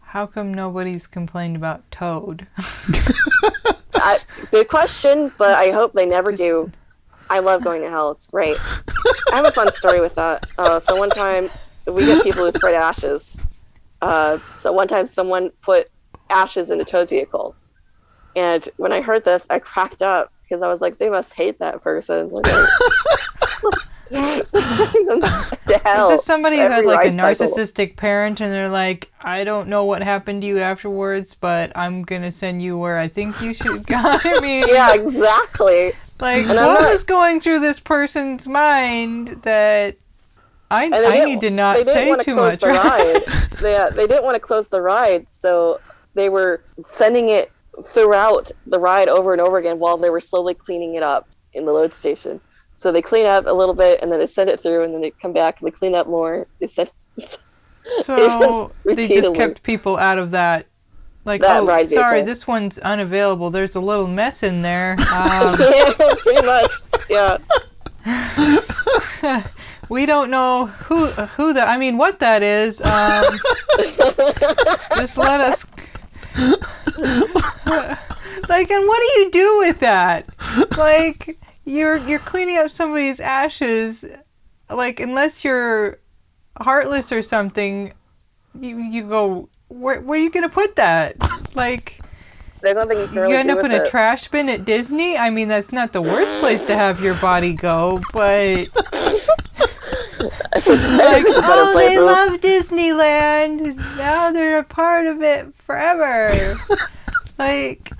How come nobody's complained about Toad? Good question, but I hope they never do. I love going to hell. It's great. I have a fun story with that. So one time, we get people who spread ashes. So one time someone put ashes in a Toad vehicle. And when I heard this, I cracked up because I was like, they must hate that person. Sending them to hell. Is this somebody who had every like a ride cycle. narcissistic parent and they're like, I don't know what happened to you afterwards, but I'm gonna send you where I think you should go? I mean, Yeah, exactly. like, And I'm what not- was going through this person's mind that I And they need to not they didn't say want to too close much, the right? ride. They didn't want to close the ride, so they were sending it throughout the ride over and over again while they were slowly cleaning it up in the load station. So they clean up a little bit, and then they send it through, and then they come back and they clean up more. They send So they just repeatedly. kept people out of that. Like, That oh, ride sorry, vehicle. this one's unavailable. There's a little mess in there. Yeah, pretty much. Yeah. We don't know who that. I mean, what that is. Just let us. Like, and what do you do with that? Like, you're cleaning up somebody's ashes. Like, unless you're heartless or something, you go. Where are you gonna put that? Like, There's nothing you can you really end do up with in a it. trash bin at Disney. I mean, that's not the worst place to have your body go, but. I think Like, it's a better oh, place. they love Disneyland. Now they're a part of it forever. Like,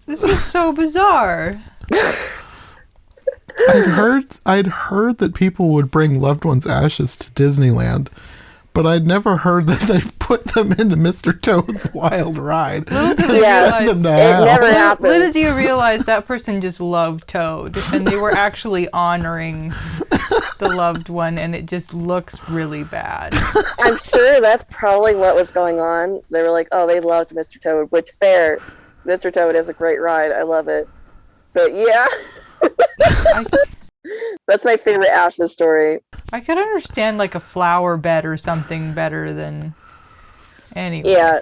this is so bizarre. I'd heard that people would bring loved ones' ashes to Disneyland, but I'd never heard that they put them into Mr. Toad's Wild Ride. Little did and I send them to It hell. never happened. Little do you realize that person just loved Toad, and they were actually honoring the loved one, and it just looks really bad. I'm sure that's probably what was going on. They were like, oh, they loved Mr. Toad, which fair. Mr. Toad is a great ride. I love it. But yeah, that's my favorite Ashes story. I could understand like a flower bed or something better than anyway. Yeah.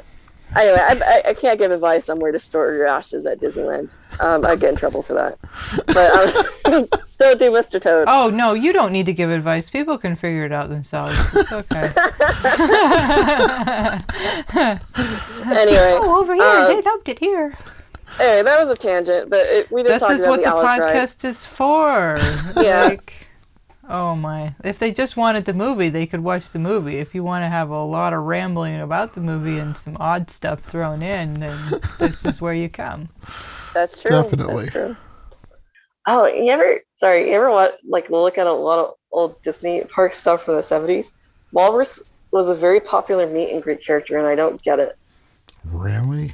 Anyway, I can't give advice on where to store your ashes at Disneyland. I'd get in trouble for that. But don't do Mr. Toad. Oh, no, you don't need to give advice. People can figure it out themselves. It's okay. Anyway, Oh, over here. They dumped it here. anyway, that was a tangent, but we did This talk is about what the the Alice ride. podcast is for. Yeah. Like, oh my. If they just wanted the movie, they could watch the movie. If you want to have a lot of rambling about the movie and some odd stuff thrown in, then this is where you come. That's true. Definitely. That's true. Oh, you ever look at a lot of old Disney park stuff from the 70s? Walrus was a very popular meet and greet character, and I don't get it. Really?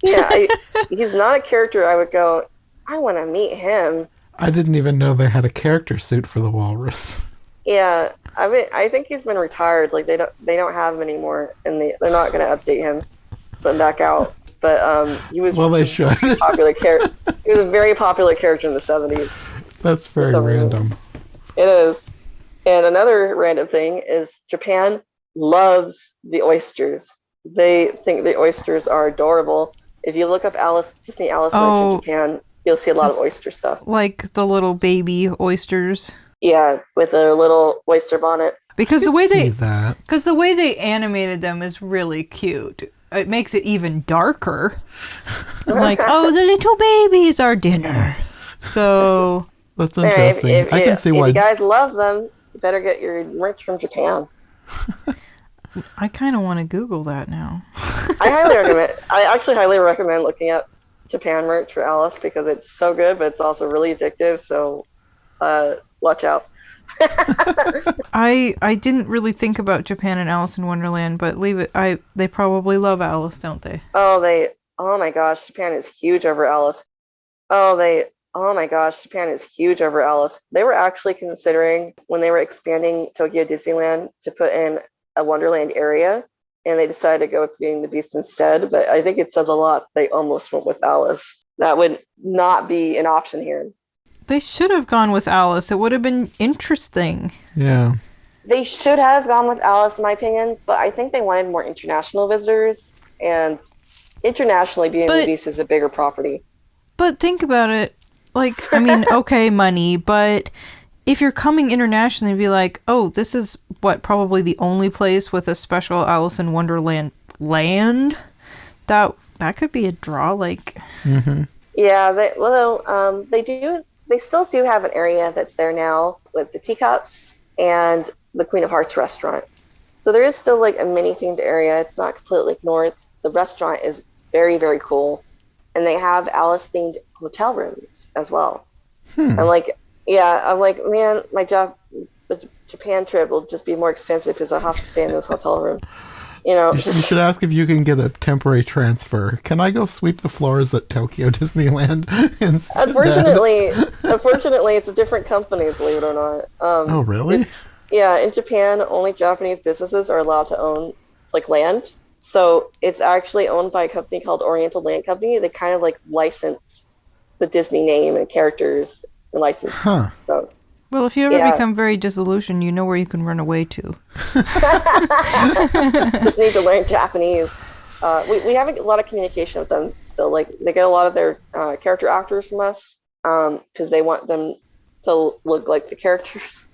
Yeah, he's not a character I would go, I want to meet him. I didn't even know they had a character suit for the walrus. Yeah, I mean, I think he's been retired. Like they don't have him anymore, and they're not going to update him, put him back out. But he was Well, they should. popular character. He was a very popular character in the 70s. That's very some reason. random. It is. And another random thing is Japan loves the oysters. They think the oysters are adorable. If you look up Disney Alice merch in Japan, you'll see a lot of oyster stuff. Like the little baby oysters. Yeah, with their little oyster bonnets. Because I the way could see they that. Because the way they animated them is really cute. It makes it even darker. Like, oh, the little babies are dinner. So, That's interesting. I can see if why. you guys love them, you better get your merch from Japan. I kind of want to Google that now. I actually highly recommend looking at Japan merch for Alice because it's so good, but it's also really addictive. So, watch out. I didn't really think about Japan and Alice in Wonderland, but leave it. They probably love Alice, don't they? Oh my gosh, Japan is huge over Alice. Oh my gosh, Japan is huge over Alice. They were actually considering when they were expanding Tokyo Disneyland to put in a Wonderland area, and they decided to go with Beauty and the Beast instead. But I think it says a lot. They almost went with Alice. That would not be an option here. They should have gone with Alice. It would have been interesting. Yeah. They should have gone with Alice, in my opinion, but I think they wanted more international visitors, and internationally, Beauty and the Beast is a bigger property. But think about it. Like, I mean, okay, money, but if you're coming internationally, be like, oh, this is probably the only place with a special Alice in Wonderland land. That could be a draw. Like, Mm-hmm. Yeah, they they still do have an area that's there now with the teacups and the Queen of Hearts restaurant. So there is still like a mini themed area. It's not completely ignored. The restaurant is very, very cool. And they have Alice themed hotel rooms as well. I'm like, man, my Japan trip will just be more expensive because I'll have to stay in this hotel room. You know, you should ask if you can get a temporary transfer. Can I go sweep the floors at Tokyo Disneyland instead? Unfortunately, it's a different company, believe it or not. Oh, really? In Japan, only Japanese businesses are allowed to own like land. So it's actually owned by a company called Oriental Land Company. They kind of like license the Disney name and characters and license. Huh. So. Well, if you ever become very disillusioned, you know where you can run away to. Just need to learn Japanese. We have a lot of communication with them still. Like they get a lot of their character actors from us because they want them to look like the characters.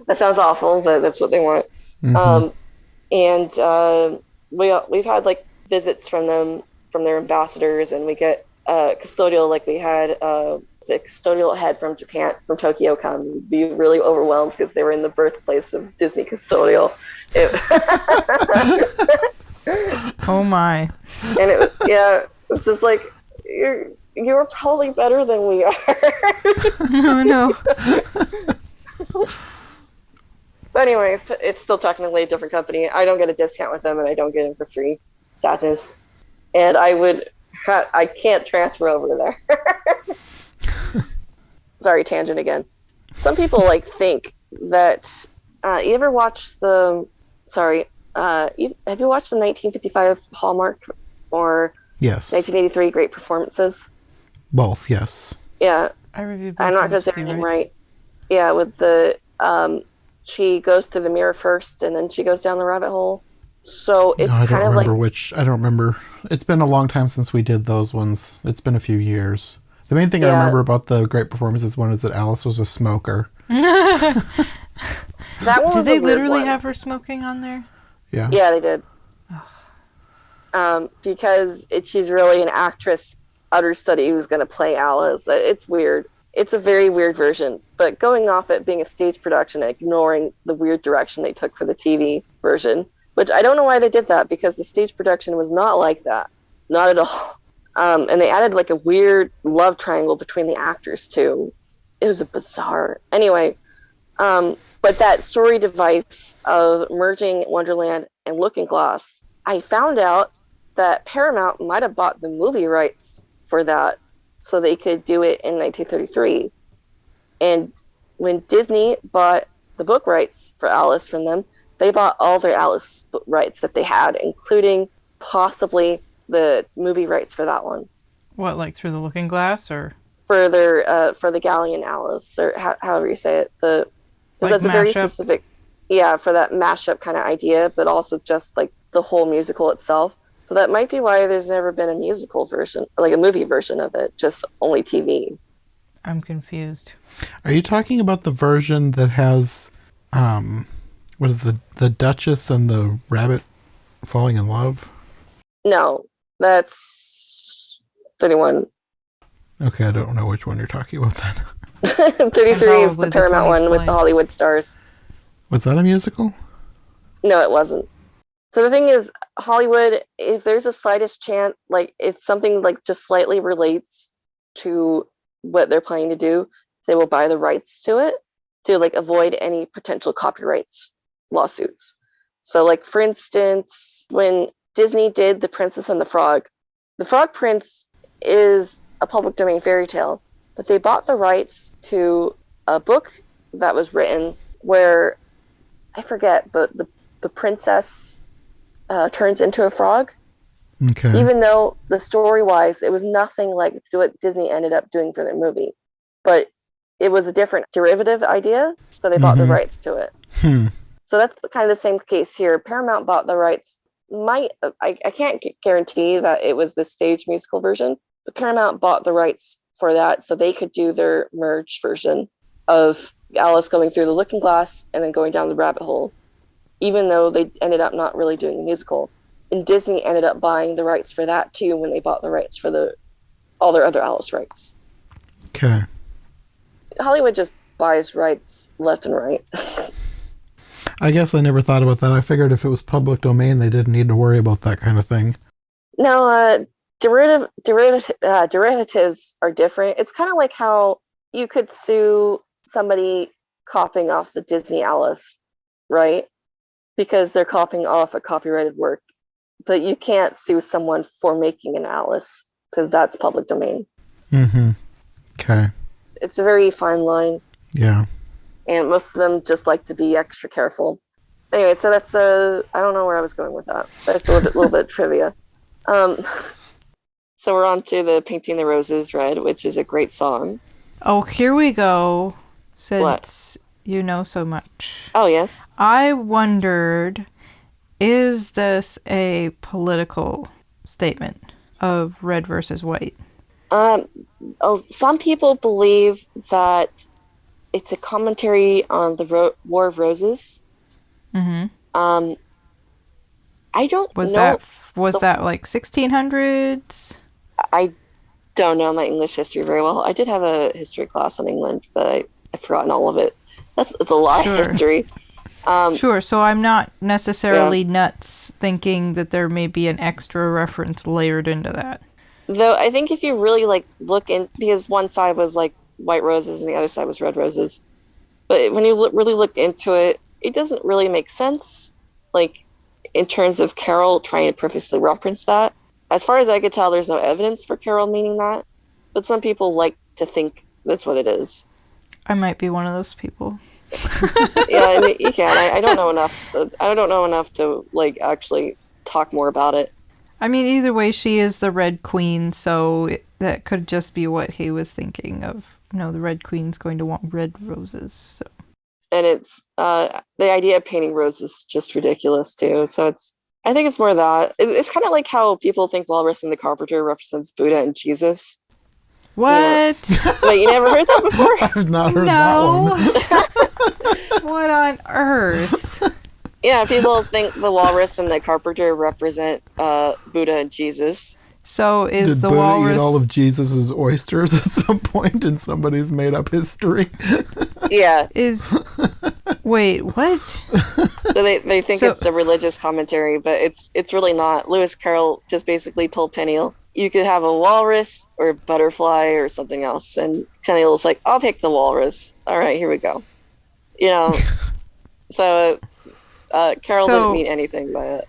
That sounds awful, but that's what they want. Mm-hmm. We've had like visits from them, from their ambassadors, and we get custodial. Like we had the custodial head from Japan, from Tokyo, come be really overwhelmed because they were in the birthplace of Disney custodial. Oh my! And it was just like you're probably better than we are. No. But anyways, it's still technically a different company. I don't get a discount with them, and I don't get them for free. Sadness. And I can't transfer over there. Sorry, tangent again. Some people think that you ever watched have you watched the 1955 Hallmark or yes 1983 Great Performances? Both, yes. Yeah. I reviewed both. I'm not going to say anything right. Yeah, with the she goes through the mirror first and then she goes down the rabbit hole. So it's kind of like I don't remember. It's been a long time since we did those ones. It's been a few years. The main thing I remember about the Great Performances one is that Alice was a smoker. That one was did they literally have her smoking on there? Yeah. Yeah, they did. Because she's really an actress understudy who's going to play Alice. It's weird. It's a very weird version. But going off it being a stage production and ignoring the weird direction they took for the TV version, which I don't know why they did that because the stage production was not like that. Not at all. And they added like a weird love triangle between the actors too. It was a bizarre. Anyway, but that story device of merging Wonderland and Looking Glass, I found out that Paramount might have bought the movie rights for that so they could do it in 1933. And when Disney bought the book rights for Alice from them, they bought all their Alice book rights that they had, including possibly the movie rights for that one. What, like Through the Looking Glass, or for the Galleon Alice, or however you say it. That's a very specific, for that mashup kind of idea, but also just like the whole musical itself. So that might be why there's never been a musical version, like a movie version of it, just only TV. I'm confused. Are you talking about the version that has, what is the Duchess and the rabbit falling in love? No, that's 31. Okay, I don't know which one you're talking about then. 33 is the Paramount one with the Hollywood stars. Was that a musical? No, it wasn't. So the thing is, Hollywood, if there's a slightest chance, like if something like just slightly relates to what they're planning to do, they will buy the rights to it to like avoid any potential copyrights lawsuits. So like for instance, when Disney did The Princess and the Frog Prince is a public domain fairy tale, but they bought the rights to a book that was written where I forget, but the princess turns into a frog. Okay. Even though the story-wise, it was nothing like what Disney ended up doing for their movie, but it was a different derivative idea, so they bought the rights to it. So that's kind of the same case here. Paramount bought the rights. I can't guarantee that it was the stage musical version, but Paramount bought the rights for that so they could do their merged version of Alice going through the looking glass and then going down the rabbit hole, even though they ended up not really doing the musical. And Disney ended up buying the rights for that too when they bought the rights for all their other Alice rights. Okay. Hollywood just buys rights left and right. I guess I never thought about that. I figured if it was public domain, they didn't need to worry about that kind of thing. No, derivatives are different. It's kind of like how you could sue somebody copying off the Disney Alice, right? Because they're copying off a copyrighted work. But you can't sue someone for making an Alice because that's public domain. Mm-hmm. Okay. It's a very fine line. Yeah. And most of them just like to be extra careful. Anyway, so that's I don't know where I was going with that. That's a little bit trivia. So we're on to the Painting the Roses Red, which is a great song. Oh, here we go. Since you know so much. Oh, yes. I wondered, is this a political statement of red versus white? Some people believe that it's a commentary on the War of Roses. Mm-hmm. I don't know. Was that like 1600s? I don't know my English history very well. I did have a history class on England, but I've forgotten all of it. It's a lot of history. Sure, so I'm not necessarily nuts thinking that there may be an extra reference layered into that. Though I think if you really look in, because one side was like white roses and the other side was red roses, but when you really look into it, it doesn't really make sense. Like in terms of Carol trying to purposely reference that. As far as I could tell, there's no evidence for Carol meaning that, but some people like to think that's what it is. I might be one of those people. Yeah, I mean, you can. I don't know enough. I don't know enough to actually talk more about it. I mean, either way, she is the Red Queen, so that could just be what he was thinking of. The Red Queen's going to want red roses. So. And it's the idea of painting roses is just ridiculous too. So I think it's more that it's kind of like how people think Walrus and the Carpenter represents Buddha and Jesus. What? Wait, you never heard that before? I've not heard that one. What on earth? Yeah, people think the Walrus and the Carpenter represent Buddha and Jesus. So is Did the Buddha walrus eat all of Jesus's oysters at some point and somebody's made up history? Yeah. Wait, what? So they think it's a religious commentary, but it's really not. Lewis Carroll just basically told Tenniel, you could have a walrus or a butterfly or something else. And Tenniel's like, I'll pick the walrus. All right, here we go. So Carroll didn't mean anything by it.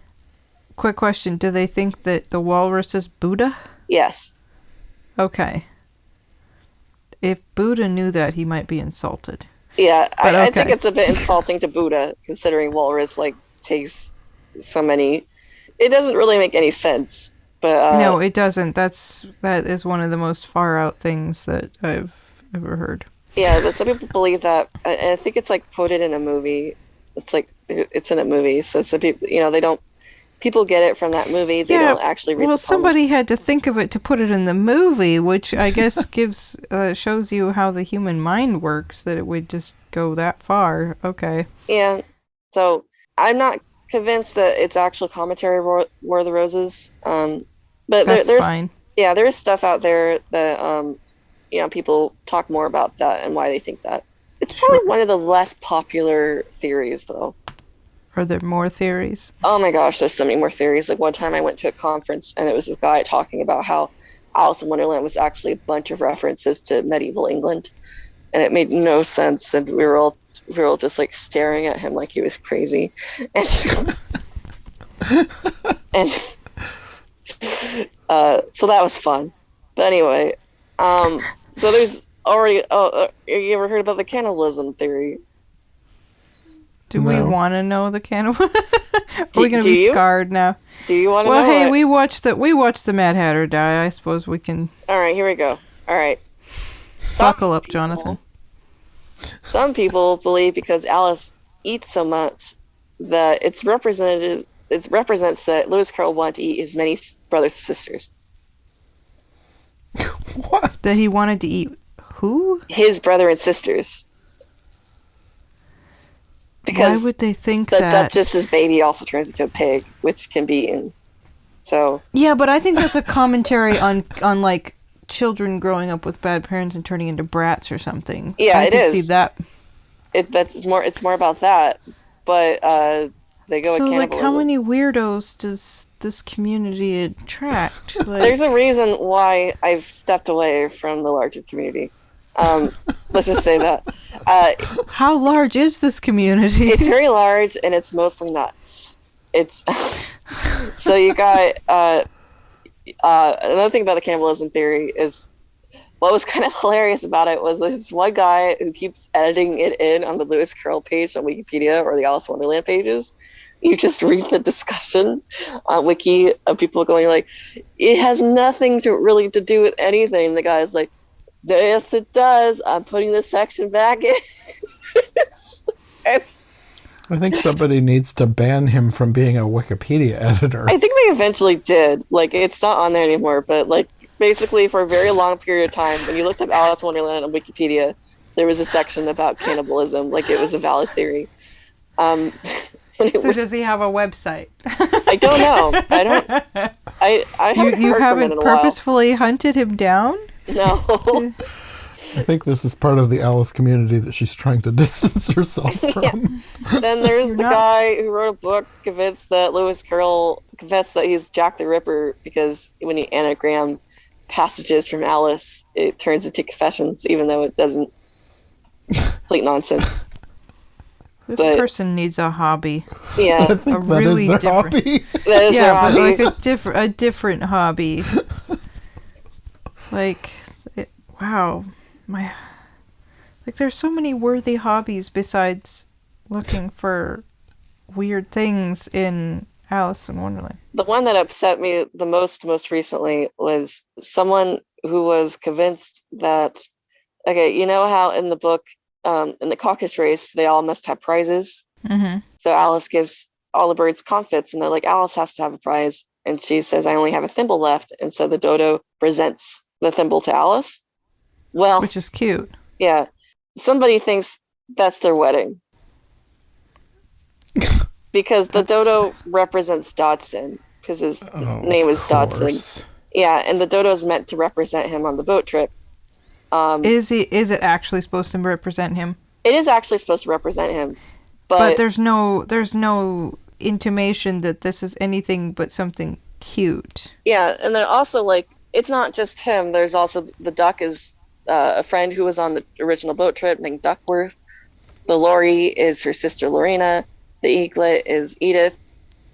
Quick question. Do they think that the walrus is Buddha? Yes. Okay. If Buddha knew that, he might be insulted. Yeah, I think it's a bit insulting to Buddha, considering walrus takes so many. It doesn't really make any sense. But no, it doesn't. That is one of the most far out things that I've ever heard. Yeah, but some people believe that, and I think it's quoted in a movie. It's in a movie, so some people, they don't. People get it from that movie. They don't actually read. Well, the somebody had to think of it to put it in the movie, which I guess shows you how the human mind works. That it would just go that far. Okay. Yeah. So I'm not convinced that it's actual commentary War of the Roses. But there's fine. Yeah, there is stuff out there that people talk more about that and why they think that. It's probably one of the less popular theories, though. Are there more theories? Oh my gosh, there's so many more theories. One time I went to a conference and it was this guy talking about how Alice in Wonderland was actually a bunch of references to medieval England, and it made no sense. And we were all just staring at him like he was crazy, and so that was fun. But anyway, so there's already. You ever heard about the cannibalism theory? Do we want to know the cannibal? Are we going to be scarred now? Do you want to know? Well, hey, we watched the Mad Hatter die. I suppose we can. All right, here we go. All right. Buckle up, Jonathan. Some people believe because Alice eats so much that it represents that Lewis Carroll wanted to eat his many brothers and sisters. What? That he wanted to eat who? His brother and sisters. Because why would they think the that? Duchess's baby also turns into a pig, which can be eaten. So yeah, but I think that's a commentary on children growing up with bad parents and turning into brats or something. Yeah, I it could is. see that. It's more about that, but they go So, with like, cannibalism. how many weirdos does this community attract? Like, There's a reason why I've stepped away from the larger community. Let's just say that. how large is this community? It's very large, and it's mostly nuts. It's so you got another thing about the cannibalism theory is what was kind of hilarious about it was this one guy who keeps editing it in on the Lewis Carroll page on Wikipedia or the Alice in Wonderland pages. You just read the discussion on Wiki of people going like, it has nothing to do with anything. The guy's like, yes, it does. I'm putting this section back in. I think somebody needs to ban him from being a Wikipedia editor. I think they eventually did. Like, it's not on there anymore, but like, basically for a very long period of time, when you looked up Alice in Wonderland on Wikipedia, there was a section about cannibalism, like it was a valid theory. So does he have a website? I don't know. I haven't You heard from him haven't in a while. purposefully hunted him down? No. I think this is part of the Alice community that she's trying to distance herself from. Then there's the guy who wrote a book convinced that Lewis Carroll confessed that he's Jack the Ripper because when you anagram passages from Alice, it turns into confessions, even though it doesn't. Complete nonsense. This person needs a hobby. Yeah, I think that really is their different hobby. that is their but hobby. like a different hobby. Wow, there's so many worthy hobbies besides looking for weird things in Alice in Wonderland. The one that upset me the most recently was someone who was convinced that, okay, you know how in the book, in the caucus race, they all must have prizes? Mm-hmm. So Alice gives all the birds comfits, and they're like, Alice has to have a prize. And she says, I only have a thimble left. And so the dodo presents the thimble to Alice. Well, Which is cute. yeah, somebody thinks that's their wedding. Because the dodo represents Dodson, because his name is Dodson. Yeah, and the dodo is meant to represent him on the boat trip. Is it actually supposed to represent him? It is actually supposed to represent him, but there's no intimation that this is anything but something cute. Yeah, and then also like it's not just him. There's also the duck is a friend who was on the original boat trip named Duckworth. The Lori is her sister Lorena. The eaglet is Edith.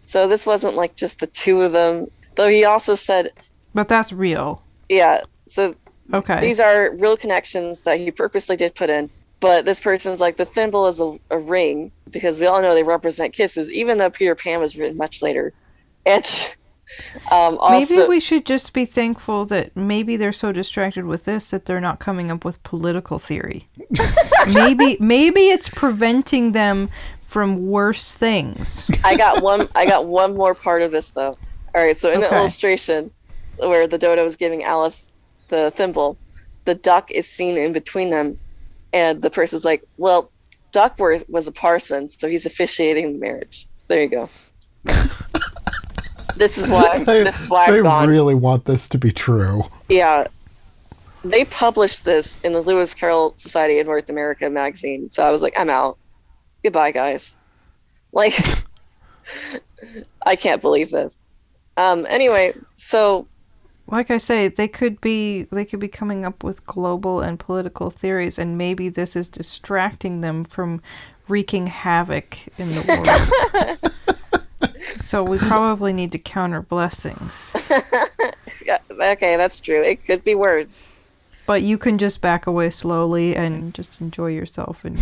So this wasn't like just the two of them. Though he also said, but that's real. Yeah. So okay, these are real connections that he purposely did put in. But this person's like, the thimble is a ring, because we all know they represent kisses, even though Peter Pan was written much later. And also, maybe we should just be thankful that maybe they're so distracted with this that they're not coming up with political theory. maybe it's preventing them from worse things. I got one more part of this though. All right, so in the illustration where the dodo is giving Alice the thimble, the duck is seen in between them. And the person's like, well, Duckworth was a parson, so he's officiating the marriage. There you go. This is why I've gone. They really want this to be true. Yeah. They published this in the Lewis Carroll Society of North America magazine, so I was like, I'm out. Goodbye, guys. Like, I can't believe this. Anyway, so like I say, they could be coming up with global and political theories, and maybe this is distracting them from wreaking havoc in the world. So we probably need to counter blessings. Yeah, okay, that's true. It could be worse. But you can just back away slowly and just enjoy yourself and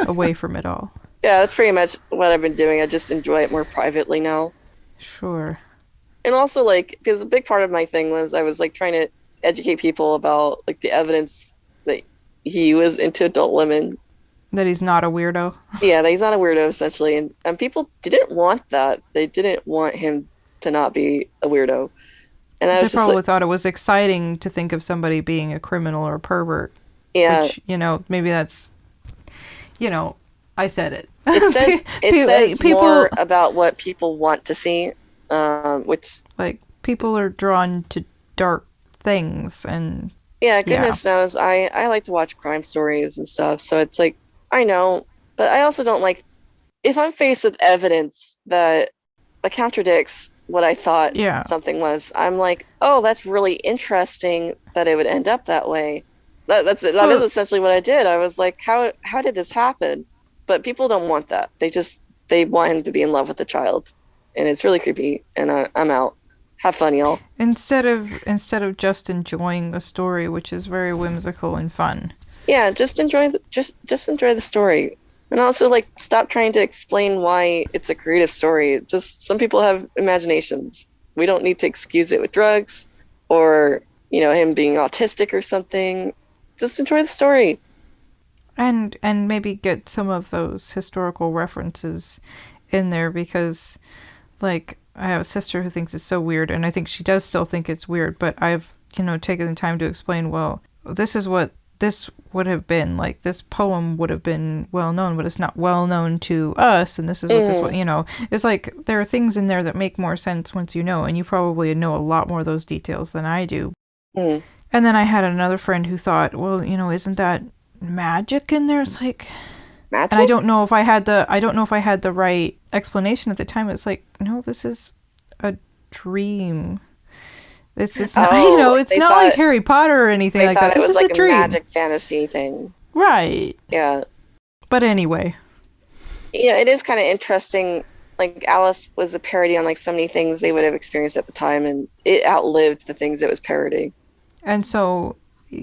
away from it all. Yeah, that's pretty much what I've been doing. I just enjoy it more privately now. Sure. And also, like, because a big part of my thing was I was, like, trying to educate people about, like, the evidence that he was into adult women. That he's not a weirdo? Yeah, that he's not a weirdo, essentially. And people didn't want that. They didn't want him to not be a weirdo. And I was just probably thought it was exciting to think of somebody being a criminal or a pervert. Yeah. Which, maybe that's, I said it. It says people, more about what people want to see, which... Like, people are drawn to dark things. And Yeah, goodness knows. I like to watch crime stories and stuff, so it's like, I know, but I also don't like, if I'm faced with evidence that contradicts what I thought yeah. something was, I'm like, oh, that's really interesting that it would end up that way. That is essentially what I did. I was like, how did this happen? But people don't want that. They want him to be in love with the child, and it's really creepy. And I'm out. Have fun, y'all. Instead of just enjoying the story, which is very whimsical and fun. Yeah, just enjoy the story. And also, like, stop trying to explain why it's a creative story. It's just, some people have imaginations. We don't need to excuse it with drugs or, him being autistic or something. Just enjoy the story. And maybe get some of those historical references in there, because, like, I have a sister who thinks it's so weird, and I think she does still think it's weird, but I've, taken the time to explain, well, this is what this would have been. Like, this poem would have been well known, but it's not well known to us, and this is what this, it's like, there are things in there that make more sense once you know, and you probably know a lot more of those details than I do. And then I had another friend who thought, well, isn't that magic in there? It's like, magic? And I don't know if I had the right explanation at the time. It's like, no, this is a dream. This is not, it's not like Harry Potter or anything like that. It was like a dream. Magic fantasy thing. Right. Yeah. But anyway. It is kind of interesting. Like, Alice was a parody on, like, so many things they would have experienced at the time, and it outlived the things it was parodying. And so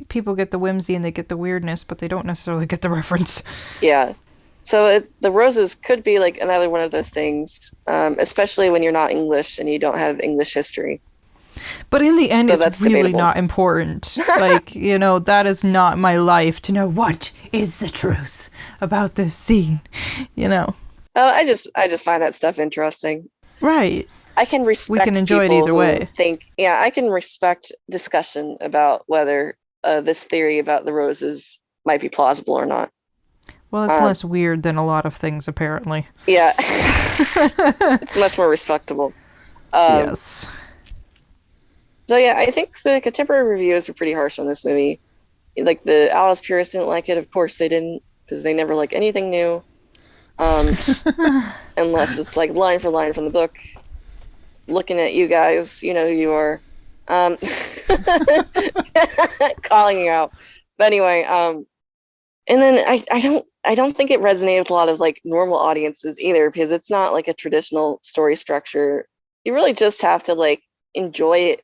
people get the whimsy and they get the weirdness, but they don't necessarily get the reference. Yeah. So the roses could be, like, another one of those things, especially when you're not English and you don't have English history. But in the end, it's really debatable. not important. Like, that is not my life to know what is the truth about this scene, I just find that stuff interesting. Right. I can respect. We can enjoy it either way. I can respect discussion about whether this theory about the roses might be plausible or not. Well, it's less weird than a lot of things, apparently. Yeah. It's much more respectable. Yes. So, yeah, I think the contemporary reviews were pretty harsh on this movie. Like, the Alice purists didn't like it. Of course they didn't, because they never like anything new. Unless it's, like, line for line from the book. Looking at you guys, you know who you are. Calling you out. But anyway, and then I don't think it resonated with a lot of, like, normal audiences either, because it's not like a traditional story structure. You really just have to, like, enjoy it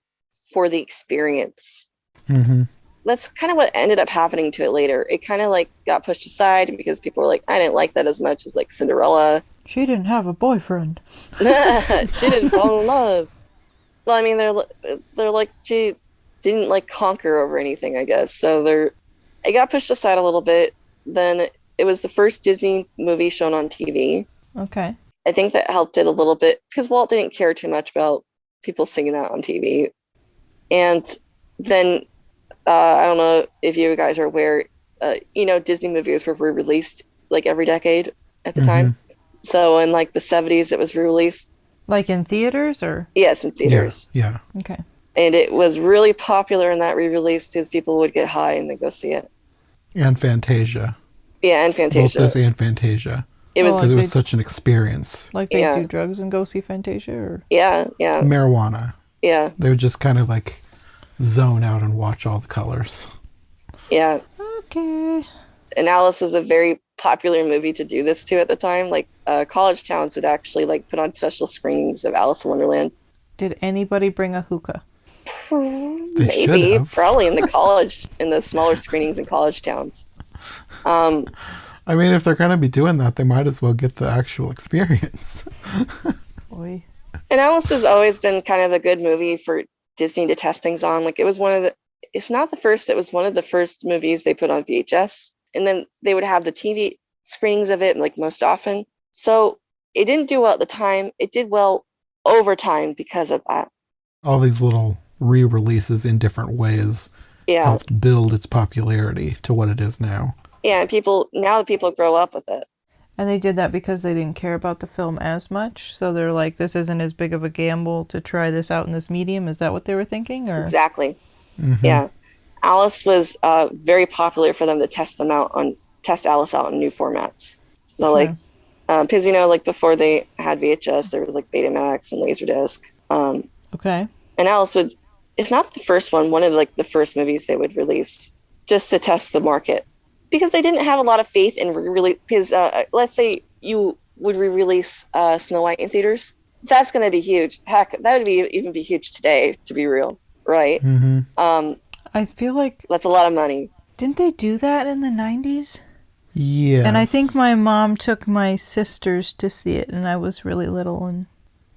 for the experience. Mm-hmm. That's kind of what ended up happening to it later. It kind of, like, got pushed aside because people were like, I didn't like that as much as, like, Cinderella. She didn't have a boyfriend. She didn't fall in love. Well, I mean, they're like, she didn't, like, conquer over anything, I guess. So it got pushed aside a little bit. Then it was the first Disney movie shown on TV. Okay. I think that helped it a little bit because Walt didn't care too much about people singing that on TV. And then, I don't know if you guys are aware, Disney movies were re-released, like, every decade at the time. So in, like, the 70s, it was re-released. Like in theaters, or? Yes, in theaters. Yeah. Okay. And it was really popular in that re-release because people would get high and then go see it. And Fantasia. Yeah, and Fantasia. Both this and Fantasia. It was because it was such an experience. Like they do drugs and go see Fantasia, or? Yeah. Marijuana. Yeah. They would just kind of, like, zone out and watch all the colors. Yeah. Okay. And Alice was a very popular movie to do this to at the time. Like, college towns would actually, like, put on special screenings of Alice in Wonderland. Did anybody bring a hookah? Maybe. Probably in the smaller screenings in college towns. I mean, if they're going to be doing that, they might as well get the actual experience. Boy. And Alice has always been kind of a good movie for Disney to test things on. Like, it was one of the, if not the first, it was one of the first movies they put on VHS. And then they would have the TV screenings of it, like, most often. So it didn't do well at the time. It did well over time because of that. All these little re-releases in different ways helped build its popularity to what it is now. Yeah, and people grow up with it. And they did that because they didn't care about the film as much. So they're like, this isn't as big of a gamble to try this out in this medium. Is that what they were thinking? Or? Exactly. Yeah. Alice was very popular for them to test Alice out on new formats. So Sure. like, because like before they had VHS, there was like Betamax and Laserdisc. Okay. And Alice would, if not the first one of like the first movies they would release just to test the market, because they didn't have a lot of faith in re-release. Because let's say you would re-release Snow White in theaters, that's going to be huge. Heck, that would even be huge today, to be real, right? Um, I feel like, that's a lot of money. didn't they do that in the 90s? Yes. And I think my mom took my sisters to see it, and I was really little and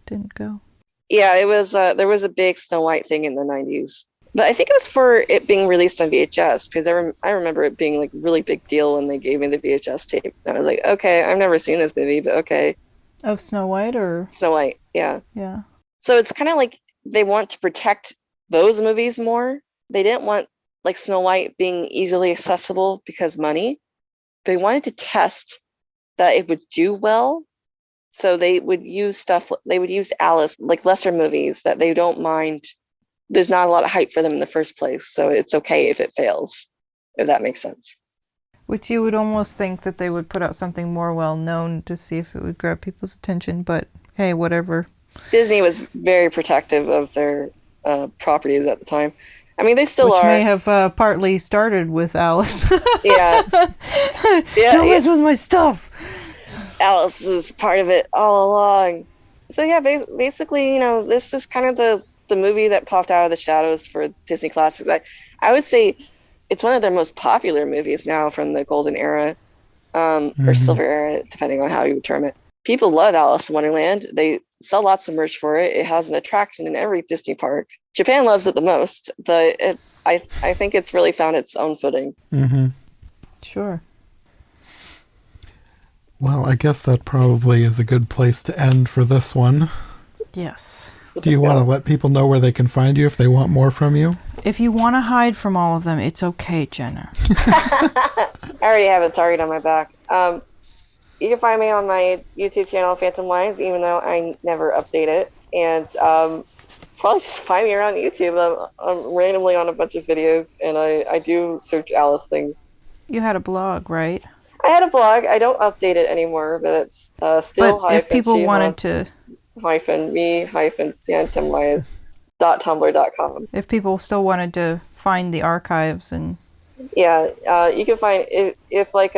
didn't go. Yeah, it was. There was a big Snow White thing in the '90s, but I think it was for it being released on VHS because I remember it being like a really big deal when they gave me the VHS tape. And I was like, okay, I've never seen this movie, but okay, Of Snow White, or Snow White, yeah. yeah. So it's kind of like they want to protect those movies more. They didn't want like Snow White being easily accessible because money. They wanted to test that it would do well. So they would use Alice, like lesser movies that they don't mind. There's not a lot of hype for them in the first place. So it's okay if it fails, if that makes sense. Which you would almost think that they would put out something more well known to see if it would grab people's attention, but hey, whatever. Disney was very protective of their properties at the time. I mean, they still Which are. may have partly started with Alice. Yeah. Don't mess with my stuff! Alice was part of it all along. So yeah, basically, this is kind of the movie that popped out of the shadows for Disney classics. I would say it's one of their most popular movies now from the golden era, or silver era, depending on how you term it. People love Alice in Wonderland. They sell lots of merch for it. It has an attraction in every Disney park. Japan loves it the most, but I think it's really found its own footing. Sure. Well, I guess that probably is a good place to end for this one. Yes. Do you want to let people know where they can find you if they want more from you? If you want to hide from all of them, it's okay, Jenna. I already have a target on my back. You can find me on my YouTube channel, Phantomwise, even though I never update it. And probably just find me around YouTube. I'm randomly on a bunch of videos, and I do search Alice things. You had a blog, right? I had a blog. I don't update it anymore, but it's still But if people wanted to... -me-phantomwise.tumblr.com. If people still wanted to find the archives and... Yeah, you can find... If like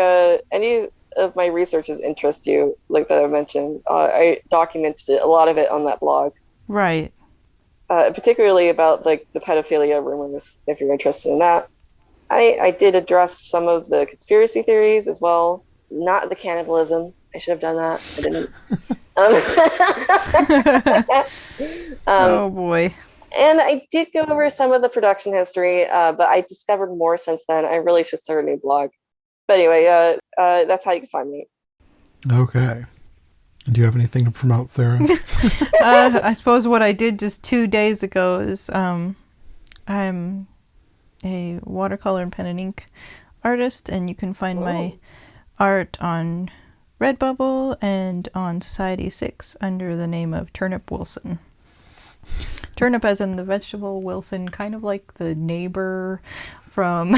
any of my researches interest you, like that I mentioned, I documented a lot of it on that blog. Right. Particularly about like the pedophilia rumors, if you're interested in that. I did address some of the conspiracy theories as well, not the cannibalism. I should have done that. I didn't. Oh boy. And I did go over some of the production history, but I discovered more since then. I really should start a new blog. But anyway, that's how you can find me. Okay. Do you have anything to promote, Sarah? I suppose what I did just 2 days ago is I'm a watercolor and pen and ink artist, and you can find my art on Redbubble and on Society6 under the name of Turnip Wilson. Turnip as in the vegetable, Wilson kind of like the neighbor from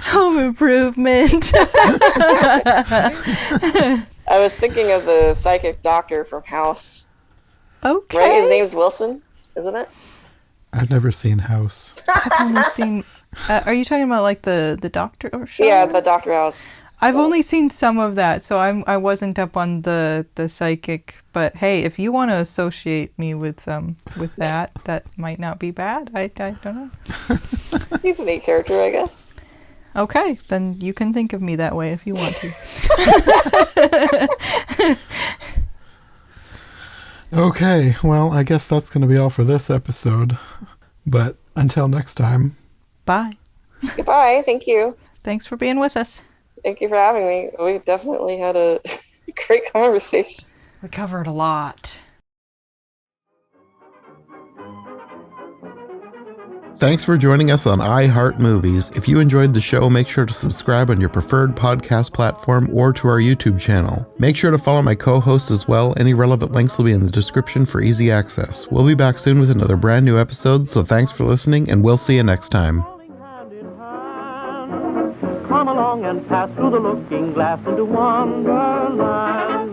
Home Improvement. I was thinking of the psychic doctor from House. Okay. Right? His name's Wilson, isn't it? I've never seen House. I've only seen... are you talking about like the Doctor show? Yeah, the Doctor House. I've only seen some of that, so I wasn't up on the psychic. But hey, if you want to associate me with that might not be bad. I don't know. He's a neat character, I guess. Okay, then you can think of me that way if you want to. Okay, well, I guess that's going to be all for this episode. But until next time. Bye. Goodbye. Thank you. Thanks for being with us. Thank you for having me. We definitely had a great conversation. We covered a lot. Thanks for joining us on I Heart Movies. If you enjoyed the show, make sure to subscribe on your preferred podcast platform or to our YouTube channel. Make sure to follow my co-hosts as well. Any relevant links will be in the description for easy access. We'll be back soon with another brand new episode, so thanks for listening, and we'll see you next time. Come along and pass through the looking glass into Wonderland.